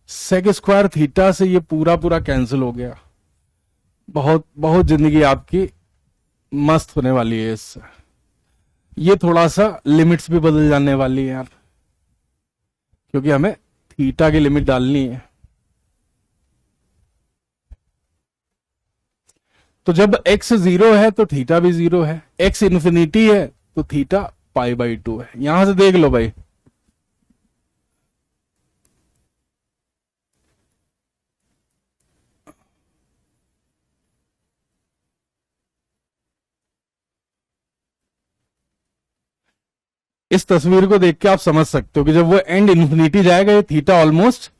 सेक स्क्वायर थीटा से ये पूरा पूरा कैंसिल हो गया। बहुत बहुत जिंदगी आपकी मस्त होने वाली है इससे। ये थोड़ा सा लिमिट्स भी बदल जाने वाली है यार, क्योंकि हमें थीटा की लिमिट डालनी है। तो जब x 0 है तो थीटा भी 0 है, x इन्फिनिटी है तो थीटा पाई बाई 2 है। यहां से देख लो भाई, इस तस्वीर को देख के आप समझ सकते हो कि जब वो एंड इन्फिनिटी जाएगा, ये थीटा ऑलमोस्ट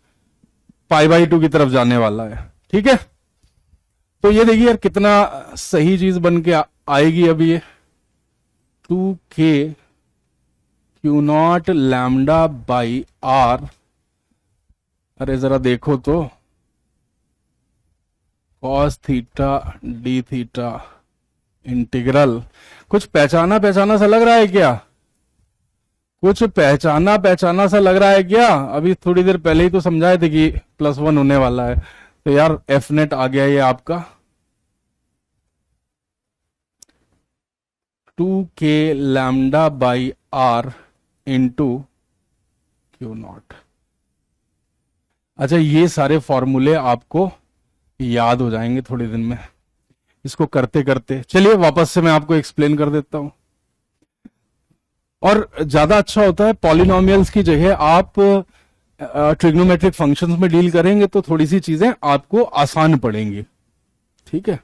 पाई बाई 2 की तरफ जाने वाला है। ठीक है, तो ये देखिए यार कितना सही चीज बन के आएगी अभी ये 2k Q naught lambda by R. अरे जरा देखो तो, cos theta D theta integral. कुछ पहचाना पहचाना सा लग रहा है क्या? कुछ पहचाना पहचाना सा लग रहा है क्या? अभी थोड़ी देर पहले ही तो समझाए थे कि +1 होने वाला है। तो यार एफ नेट आ गया ये आपका 2k lambda by R into Q naught. अच्छा, ये सारे फॉर्मूले आपको याद हो जाएंगे थोड़े दिन में, इसको करते करते। चलिए वापस से मैं आपको एक्सप्लेन कर देता हूं। और ज्यादा अच्छा होता है पॉलिनोमियल्स की जगह आप ट्रिग्नोमेट्रिक फंक्शंस में डील करेंगे तो थोड़ी सी चीजें आपको आसान पड़ेंगी। ठीक है,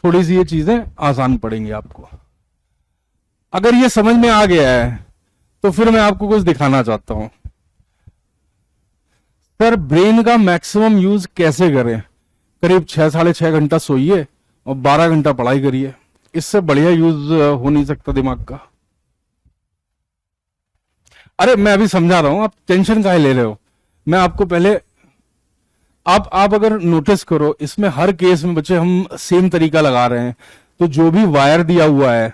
थोड़ी सी ये चीजें आसान पड़ेंगी आपको। अगर ये समझ में आ गया है तो फिर मैं आपको कुछ दिखाना चाहता हूं। सर ब्रेन का मैक्सिमम यूज कैसे करें? करीब 6-6.5 घंटा सोइए और 12 घंटा पढ़ाई करिए, इससे बढ़िया यूज हो नहीं सकता दिमाग का। अरे मैं अभी समझा रहा हूं, आप टेंशन काहे ले रहे हो? मैं आपको पहले, आप अगर नोटिस करो इसमें हर केस में बच्चे हम सेम तरीका लगा रहे हैं। तो जो भी वायर दिया हुआ है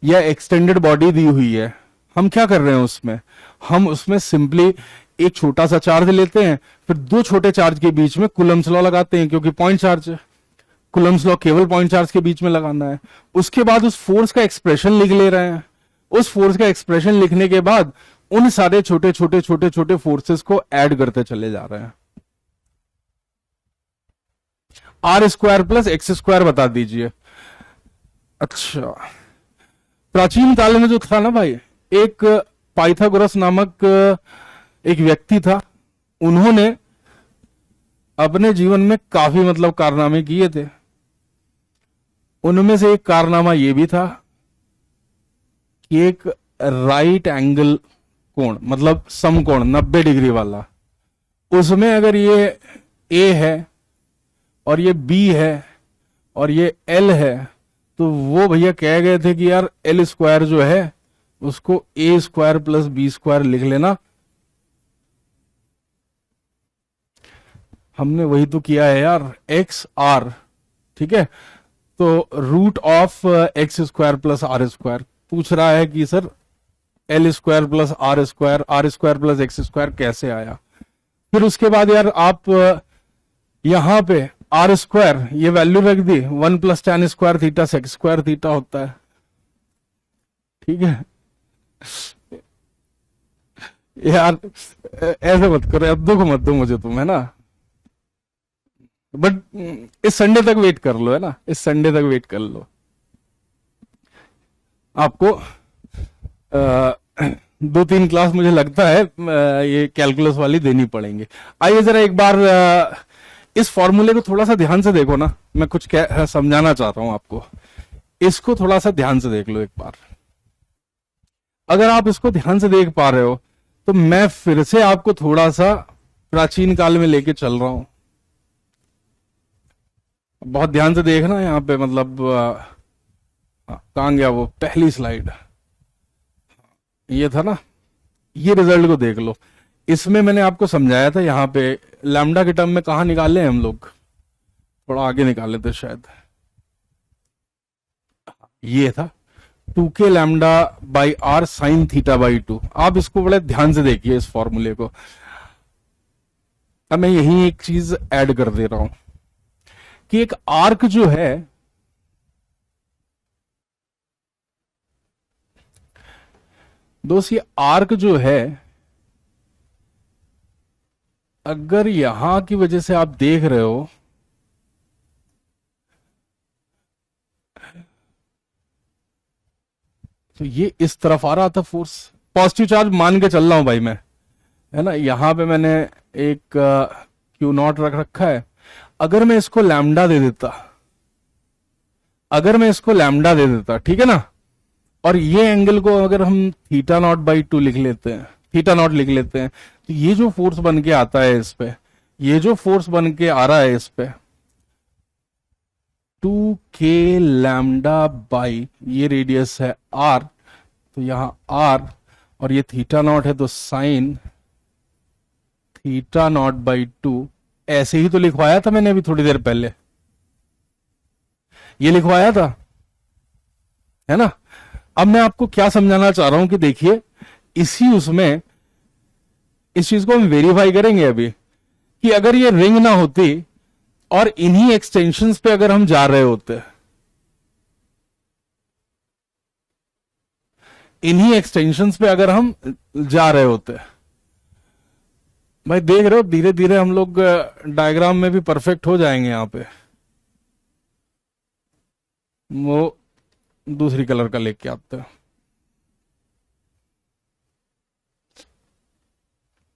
या एक्सटेंडेड बॉडी दी हुई है, हम क्या कर रहे हैं उसमें, हम उसमें सिंपली एक छोटा सा चार्ज लेते हैं, फिर दो छोटे चार्ज के बीच में कूलम्स लॉ लगाते हैं, क्योंकि पॉइंट चार्ज है। कूलम्स लॉ केवल पॉइंट चार्ज के बीच में लगाना है। उसके बाद उस फोर्स का एक्सप्रेशन लिख ले रहे हैं। उस फोर्स का एक्सप्रेशन लिखने के बाद उन सारे छोटे छोटे छोटे छोटे फोर्सेस को ऐड करते चले जा रहे हैं। R² प्लस x² बता दीजिए। अच्छा, प्राचीन काल में जो था ना भाई, एक पाइथागोरस नामक एक व्यक्ति था। उन्होंने अपने जीवन में काफी मतलब कारनामे किए थे। उनमें से एक कारनामा यह भी था कि एक राइट एंगल कोण, मतलब समकोण 90 डिग्री वाला, उसमें अगर ये ए है और ये बी है और ये एल है, तो वो भैया कह गए थे कि यार L² जो है उसको A² प्लस B² लिख लेना। हमने वही तो किया है यार, XR। ठीक है, तो root of x² plus R²। पूछ रहा है कि sir L² plus R² plus x² कैसे आया? फिर उसके बाद यार आप यहां पे R² ये वैल्यू रख दी, 1 plus tan² theta sec² theta होता है। ठीक है यार, ऐसे मत करो, अब दुख मत दो मुझे तुम, है ना। बट इस संडे तक वेट कर लो, है ना, इस संडे तक वेट कर लो। आपको 2-3 क्लास मुझे लगता है ये कैलकुलस वाली देनी पड़ेंगे। आइए जरा एक बार इस फॉर्मूले को थोड़ा सा ध्यान से देखो ना, मैं कुछ समझाना चाहता हूं आपको। इसको थोड़ा सा ध्यान से देख लो एक बार। अगर आप इसको ध्यान से देख पा रहे हो तो मैं फिर से आपको थोड़ा सा प्राचीन काल में लेके चल रहा हूं। बहुत ध्यान से देखना यहां पे, मतलब कहां गया वो पहली स्लाइड, ये था ना। ये रिजल्ट को देख लो, इसमें मैंने आपको समझाया था यहां पे लैम्डा के टर्म में कहां निकाले हैं हम लोग, थोड़ा आगे निकाले थे शायद। ये था 2k lambda by R sine theta by 2। आप इसको बड़े ध्यान से देखिए इस फॉर्मूले को। अब मैं यही एक चीज ऐड कर दे रहा हूं कि एक आर्क जो है, दोस्त ये आर्क जो है, अगर यहां की वजह से आप देख रहे हो तो ये इस तरफ आ रहा था फोर्स, पॉजिटिव चार्ज मान के चल रहा हूं भाई मैं, है ना। यहां पे मैंने एक क्यू नॉट रख रखा है। अगर मैं इसको लैम्डा दे देता, अगर मैं इसको लैम्डा दे देता, ठीक है ना, और ये एंगल को अगर हम थीटा नॉट बाई टू लिख लेते हैं, थीटा नॉट लिख लेते हैं, तो ये जो फोर्स बन के आता है इस पे, ये जो फोर्स बन के आ रहा है इस पे, 2k लैम्डा बाई, ये रेडियस है आर, तो यहां आर, और ये थीटा नॉट है तो sign theta not by to. ऐसे ही तो लिखवाया था मैंने अभी थोड़ी देर पहले, ये लिखवाया था, है ना। अब मैं आपको क्या समझाना चाह रहा हूं कि देखिए, इसी उसमें इस चीज को हम वेरीफाई करेंगे अभी, कि अगर ये रिंग ना होती और इन्हीं एक्सटेंशंस पे अगर हम जा रहे होते, इन्हीं एक्सटेंशंस पे अगर हम जा रहे होते, भाई देख रहे हो धीरे धीरे हम लोग डायग्राम में भी परफेक्ट हो जाएंगे। यहां पे वो दूसरी कलर का लेके आते हैं,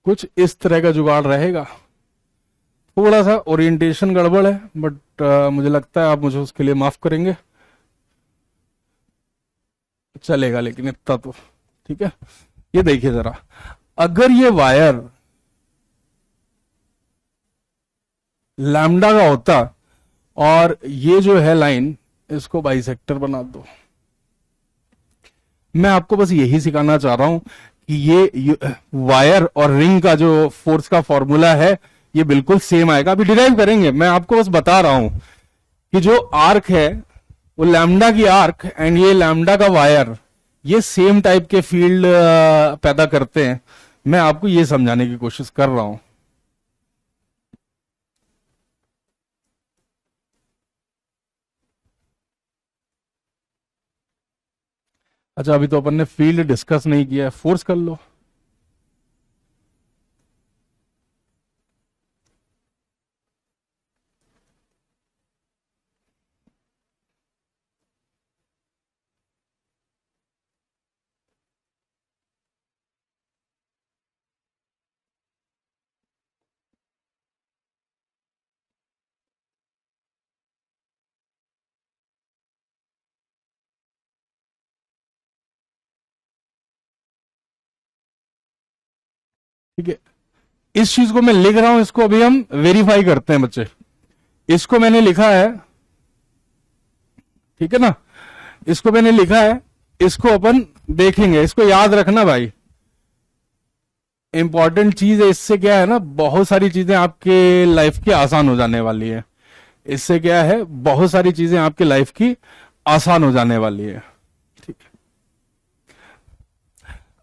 कुछ इस तरह का जुगाड़ रहेगा। थोड़ा सा ओरिएंटेशन गड़बड़ है, बट मुझे लगता है आप मुझे उसके लिए माफ करेंगे, चलेगा लेकिन इतना तो ठीक है। ये देखिए जरा, अगर ये वायर लैम्डा का होता और ये जो है लाइन, इसको बाइसेक्टर बना दो। मैं आपको बस यही सिखाना चाह रहा हूं कि ये वायर और रिंग का जो फोर्स का फॉर्मूला है, ये बिल्कुल सेम आएगा। अभी डिराइव करेंगे, मैं आपको बस बता रहा हूं कि जो आर्क है वो लैम्डा की आर्क एंड ये लैम्डा का वायर, ये सेम टाइप के फील्ड पैदा करते हैं। मैं आपको ये समझाने की कोशिश कर रहा हूं। अच्छा, अभी तो अपन ने फील्ड डिस्कस नहीं किया है, फोर्स कर लो। ठीक है, इस चीज को मैं लिख रहा हूं, इसको अभी हम वेरीफाई करते हैं बच्चे। इसको मैंने लिखा है, ठीक है ना, इसको मैंने लिखा है, इसको अपन देखेंगे। इसको याद रखना भाई, इंपॉर्टेंट चीज है। इससे क्या है ना, बहुत सारी चीजें आपके लाइफ की आसान हो जाने वाली है। इससे क्या है, बहुत सारी चीजें आपके लाइफ की आसान हो जाने वाली है। ठीक है।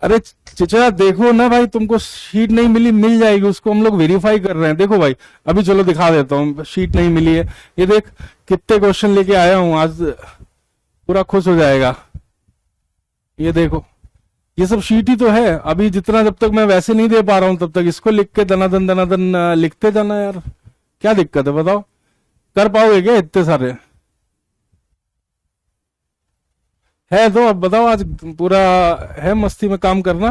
अरे चिचा देखो ना भाई, तुमको शीट नहीं मिली, मिल जाएगी, उसको हम लोग वेरीफाई कर रहे हैं। देखो भाई, अभी चलो दिखा देता हूँ, शीट नहीं मिली है। ये देख कितने क्वेश्चन लेके आया हूं आज, पूरा खुश हो जाएगा। ये देखो, ये सब शीट ही तो है। अभी जितना, जब तक मैं वैसे नहीं दे पा रहा हूं तब तक इसको लिख के दनादन दनादन लिखते जाना यार। क्या दिक्कत है बताओ, कर पाओगे क्या इतने सारे? है तो अब बताओ, आज पूरा है मस्ती में काम करना।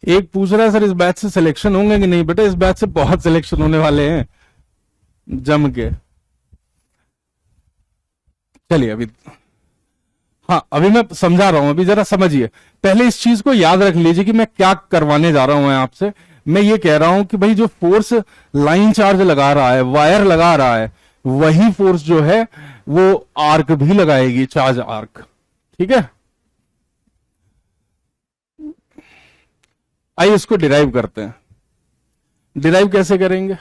एक पूछ रहा है सर, इस बैच से सिलेक्शन होंगे कि नहीं? बेटा इस बैच से बहुत सिलेक्शन होने वाले हैं, जम के। चलिए अभी, हाँ अभी मैं समझा रहा हूं, अभी जरा समझिए। पहले इस चीज को याद रख लीजिए कि मैं क्या करवाने जा रहा हूं आपसे। मैं ये कह रहा हूं कि भाई जो फोर्स लाइन चार्ज लगा रहा है, वायर लगा रहा है, वही फोर्स जो है वो आर्क भी लगाएगी, चार्ज आर्क। ठीक है, आइए इसको डिराइव करते हैं। डिराइव कैसे करेंगे,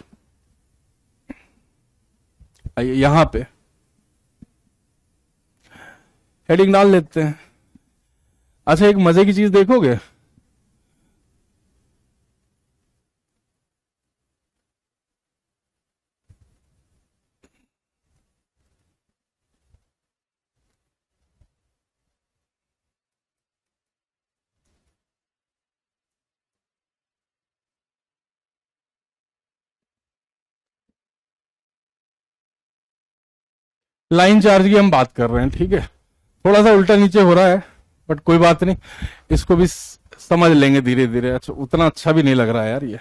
आइए यहां पे हेडिंग डाल लेते हैं। अच्छा, एक मजे की चीज देखोगे, लाइन चार्ज की हम बात कर रहे हैं, ठीक है। थोड़ा सा उल्टा नीचे हो रहा है, बट कोई बात नहीं, इसको भी समझ लेंगे धीरे धीरे। अच्छा, उतना अच्छा भी नहीं लग रहा है यार ये।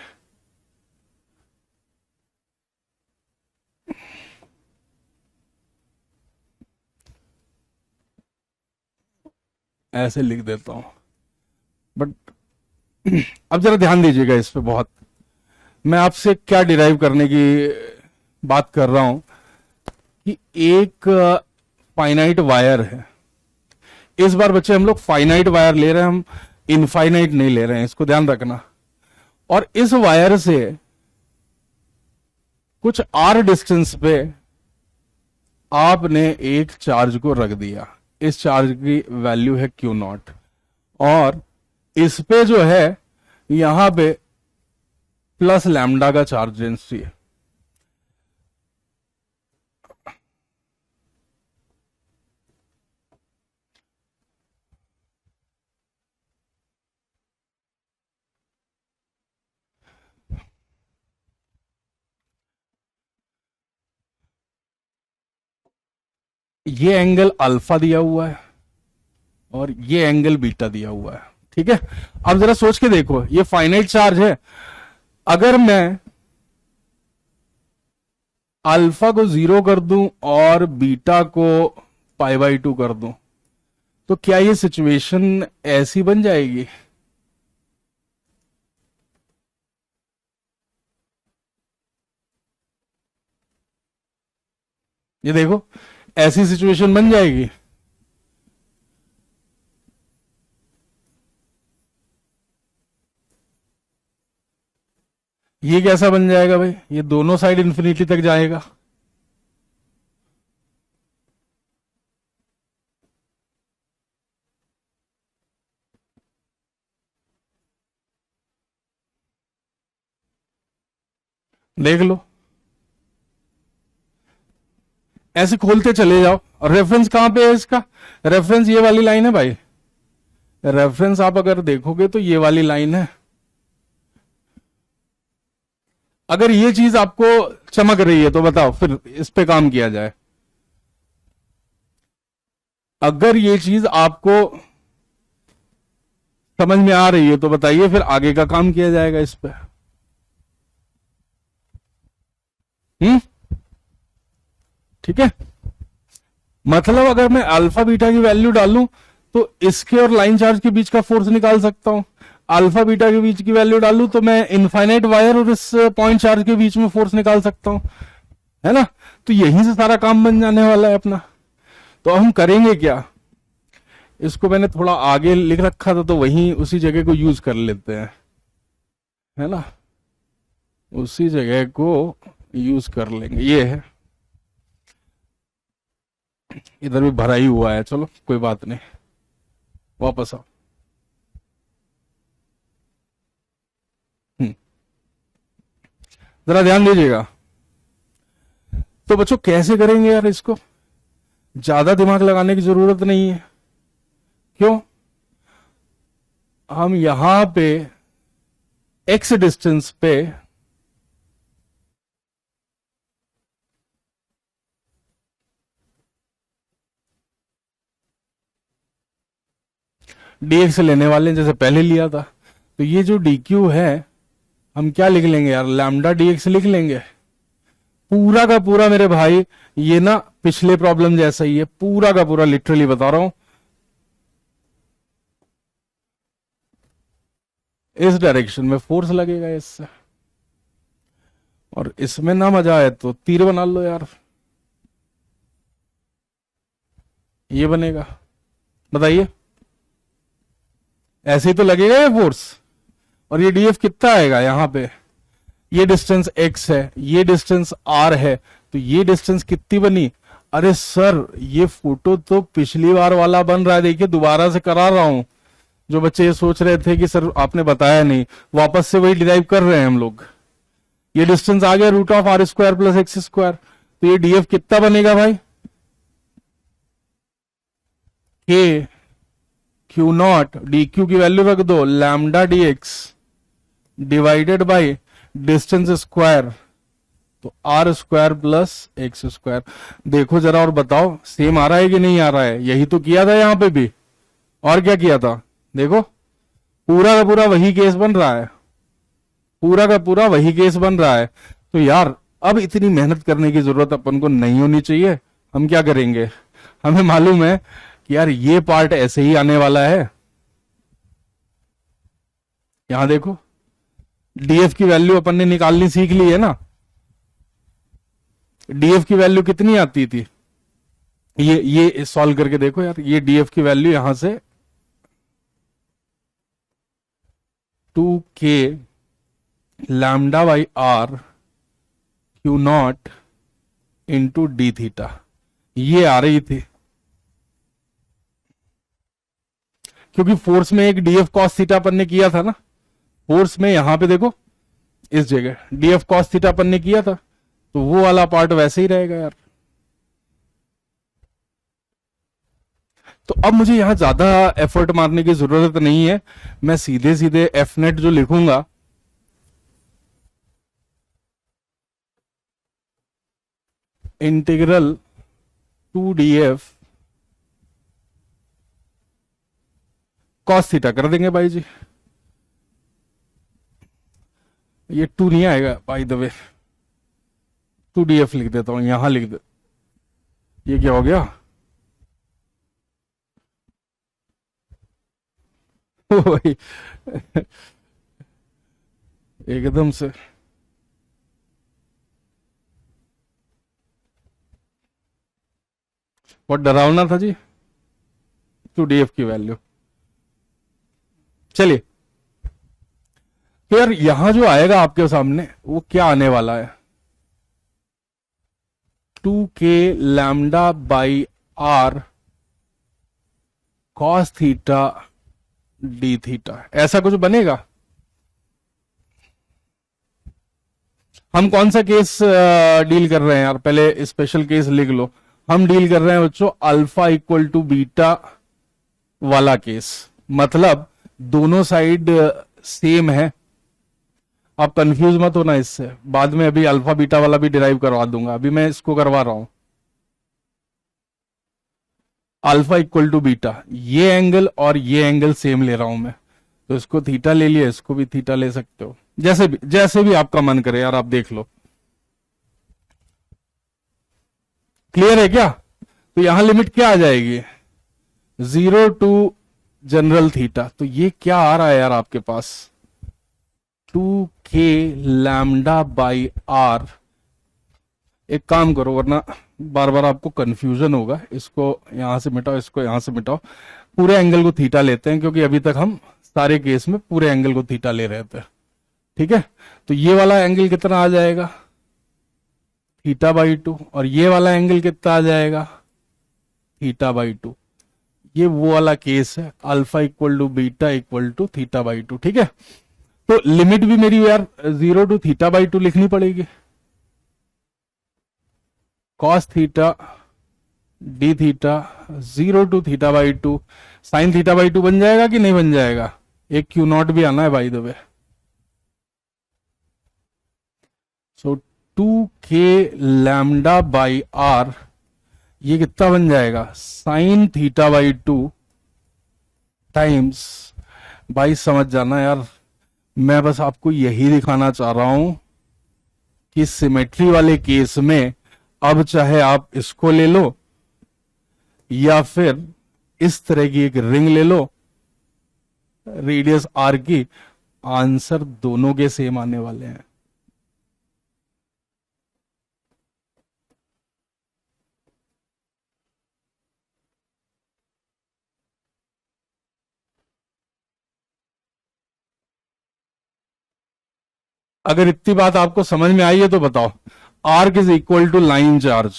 ऐसे लिख देता हूं, बट अब जरा ध्यान दीजिएगा इस पे बहुत। मैं आपसे क्या डिराइव करने की बात कर रहा हूं कि एक फाइनाइट वायर है। इस बार बच्चे हम लोग फाइनाइट वायर ले रहे हैं, हम इनफाइनाइट नहीं ले रहे हैं, इसको ध्यान रखना। और इस वायर से कुछ आर डिस्टेंस पे आपने एक चार्ज को रख दिया। इस चार्ज की वैल्यू है क्यू नॉट, और इस पे जो है यहां पे प्लस लैम्डा का चार्ज डेंसिटी है। ये एंगल अल्फा दिया हुआ है और ये एंगल बीटा दिया हुआ है, ठीक है। अब जरा सोच के देखो, ये फाइनाइट चार्ज है। अगर मैं अल्फा को 0 कर दूं और बीटा को π/2 कर दूं, तो क्या ये सिचुएशन ऐसी बन जाएगी? ये देखो, ऐसी सिचुएशन बन जाएगी। ये कैसा बन जाएगा भाई? ये दोनों साइड इंफिनिटी तक जाएगा। देख लो, ऐसे खोलते चले जाओ। और रेफरेंस कहां पे है इसका? रेफरेंस ये वाली लाइन है भाई। रेफरेंस आप अगर देखोगे तो ये वाली लाइन है। अगर ये चीज आपको चमक रही है तो बताओ फिर इस पे काम किया जाए। अगर ये चीज आपको समझ में आ रही है तो बताइए, फिर आगे का काम किया जाएगा इस पे। ठीक है। मतलब अगर मैं अल्फा बीटा की वैल्यू डालूं तो इसके और लाइन चार्ज के बीच का फोर्स निकाल सकता हूं। अल्फा बीटा के बीच की वैल्यू डालूं तो मैं इनफाइनाइट वायर और इस पॉइंट चार्ज के बीच में फोर्स निकाल सकता हूं, है ना। तो यहीं से सारा काम बन जाने वाला है अपना। तो हम करेंगे क्या, इसको मैंने थोड़ा आगे लिख रखा था तो वहीं उसी जगह को यूज कर लेते हैं, है ना। उसी जगह को यूज कर लेंगे। ये है, इधर भी भरा ही हुआ है, चलो कोई बात नहीं, वापस आओ। जरा ध्यान दीजिएगा। तो बच्चों कैसे करेंगे यार इसको? ज्यादा दिमाग लगाने की जरूरत नहीं है। क्यों? हम यहां पे x डिस्टेंस पे dx लेने वाले हैं, जैसे पहले लिया था। तो ये जो dq है हम क्या लिख लेंगे यार? लैम्डा dx लिख लेंगे। पूरा का पूरा मेरे भाई ये ना पिछले प्रॉब्लम जैसा ही है, पूरा का पूरा, लिटरली बता रहा हूं। इस डायरेक्शन में फोर्स लगेगा इससे, और इसमें ना मजा आए तो तीर बना लो यार। ये बनेगा, बताइए। ऐसे ही तो लगेगा ये फोर्स। और ये डीएफ कितना आएगा यहां पे? ये डिस्टेंस x है, ये डिस्टेंस r है, तो ये डिस्टेंस कितनी बनी? अरे सर ये फोटो तो पिछली बार वाला बन रहा है, देखिए दोबारा से करा रहा हूं। जो बच्चे ये सोच रहे थे कि सर आपने बताया नहीं, वापस से वही डिराइव कर रहे हैं हम लोग। ये डिस्टेंस आ गया √r² + x²। तो ये डीएफ कितना बनेगा भाई? k Q0 dq की वैल्यू रख दो, lambda dx divided by distance square तो R square plus x square. देखो जरा और बताओ सेम आ रहा है कि नहीं आ रहा है? यही तो किया था यहां पे भी, और क्या किया था? देखो पूरा का पूरा वही केस बन रहा है, पूरा का पूरा वही केस बन रहा है। तो यार अब इतनी मेहनत करने की जरूरत अपन को नहीं होनी चाहिए। हम क्या करेंगे, हमें मालूम है कि यार ये पार्ट ऐसे ही आने वाला है। यहां देखो डीएफ की वैल्यू अपन ने निकालनी सीख ली है ना। डीएफ की वैल्यू कितनी आती थी, ये सॉल्व करके देखो यार। ये डीएफ की वैल्यू यहां से 2k lambda by R Q naught into D theta, ये आ रही थी। क्योंकि फोर्स में एक डीएफ कॉस थीटा अपन ने किया था ना, फोर्स में यहां पे देखो इस जगह डीएफ कॉस थीटा अपन ने किया था, तो वो वाला पार्ट वैसे ही रहेगा यार। तो अब मुझे यहां ज्यादा एफर्ट मारने की जरूरत नहीं है, मैं सीधे सीधे एफ नेट जो लिखूंगा, इंटीग्रल 2df कॉस थीटा कर देंगे भाई जी। ये 2 नहीं आएगा बाय द वे, 2df लिख देता हूं, यहां लिख दे। ये क्या हो गया वही एकदम से। बहुत डरावना था जी 2df की वैल्यू। चलिए तो यार यहां जो आएगा आपके सामने वो क्या आने वाला है, 2k lambda by R cos theta D theta, ऐसा कुछ बनेगा। हम कौन सा केस डील कर रहे हैं यार, पहले स्पेशल केस लिख लो। हम डील कर रहे हैं बच्चों अल्फा इक्वल टू बीटा वाला केस, मतलब दोनों साइड सेम है। आप कंफ्यूज मत होना इससे, बाद में अभी अल्फा बीटा वाला भी डिराइव करवा दूंगा, अभी मैं इसको करवा रहा हूं। अल्फा इक्वल टू बीटा, ये एंगल और ये एंगल सेम ले रहा हूं मैं, तो इसको थीटा ले लिया, इसको भी थीटा ले सकते हो, जैसे भी आपका मन करे यार, आप देख लो। क्लियर है क्या? तो यहां लिमिट क्या आ जाएगी, 0 टू जनरल थीटा। तो ये क्या आ रहा है यार आपके पास, 2k लैम्डा बाई आर। एक काम करो वरना बार बार आपको कंफ्यूजन होगा, इसको यहां से मिटाओ, इसको यहां से मिटाओ, पूरे एंगल को थीटा लेते हैं, क्योंकि अभी तक हम सारे केस में पूरे एंगल को थीटा ले रहे थे। ठीक है, तो ये वाला एंगल कितना आ जाएगा, थीटा बाई 2, और ये वाला एंगल कितना आ जाएगा, थीटा बाई 2। ये वो वाला केस है, alpha equal to beta equal to theta by 2। ठीक है, तो लिमिट भी मेरी यार 0 टू थीटा बाई 2 लिखनी पड़ेगी, cos theta D theta 0 to theta by 2, sine theta by 2 बन जाएगा कि नहीं बन जाएगा? एक क्यू नॉट भी आना है by the way. So 2k lambda by R, ये कितना बन जाएगा, साइन थीटा बाई 2 टाइम्स, भाई समझ जाना यार, मैं बस आपको यही दिखाना चाह रहा हूं कि सिमेट्री वाले केस में अब चाहे आप इसको ले लो या फिर इस तरह की एक रिंग ले लो रेडियस आर की, आंसर दोनों के सेम आने वाले हैं। अगर इतनी बात आपको समझ में आई है तो बताओ, arc is equal to line charge,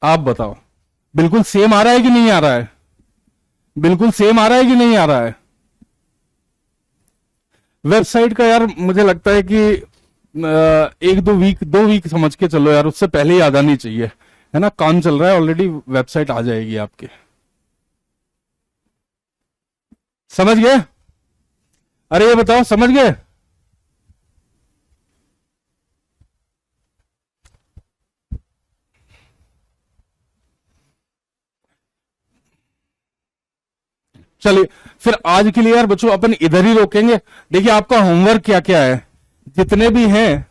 आप बताओ बिल्कुल सेम आ रहा है कि नहीं आ रहा है, बिल्कुल सेम आ रहा है कि नहीं आ रहा है? वेबसाइट का यार मुझे लगता है कि एक दो वीक समझ के चलो यार, उससे पहले ही आ जानी चाहिए, है ना, काम चल रहा है ऑलरेडी, वेबसाइट आ जाएगी आपके। समझ गए? अरे ये बताओ समझ गए? चलिए फिर आज के लिए यार बच्चों अपन इधर ही रोकेंगे। देखिए आपका होमवर्क क्या क्या है, जितने भी हैं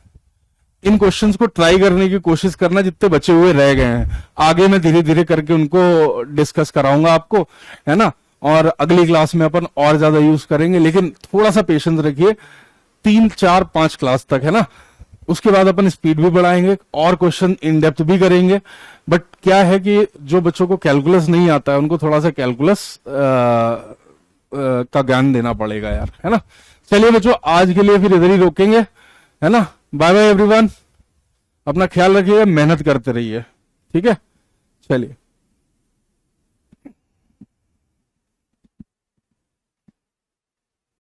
इन क्वेश्चंस को ट्राई करने की कोशिश करना, जितने बचे हुए रह गए हैं आगे मैं धीरे धीरे करके उनको डिस्कस कराऊंगा आपको, है ना। और अगली क्लास में अपन और ज्यादा यूज करेंगे, लेकिन थोड़ा सा पेशेंस रखिए, 3 4 5 क्लास तक, है ना। उसके बाद अपन स्पीड भी बढ़ाएंगे और क्वेश्चन इन डेप्थ भी करेंगे। बट क्या है कि जो बच्चों को कैलकुलस नहीं आता है उनको थोड़ा सा कैलकुलस का ज्ञान देना पड़ेगा यार, है ना। चलिए बच्चों आज के लिए फिर इधर ही रोकेंगे, है ना। बाय बाय एवरीवन, अपना ख्याल रखिएगा, मेहनत करते रहिए, ठीक है। चलिए।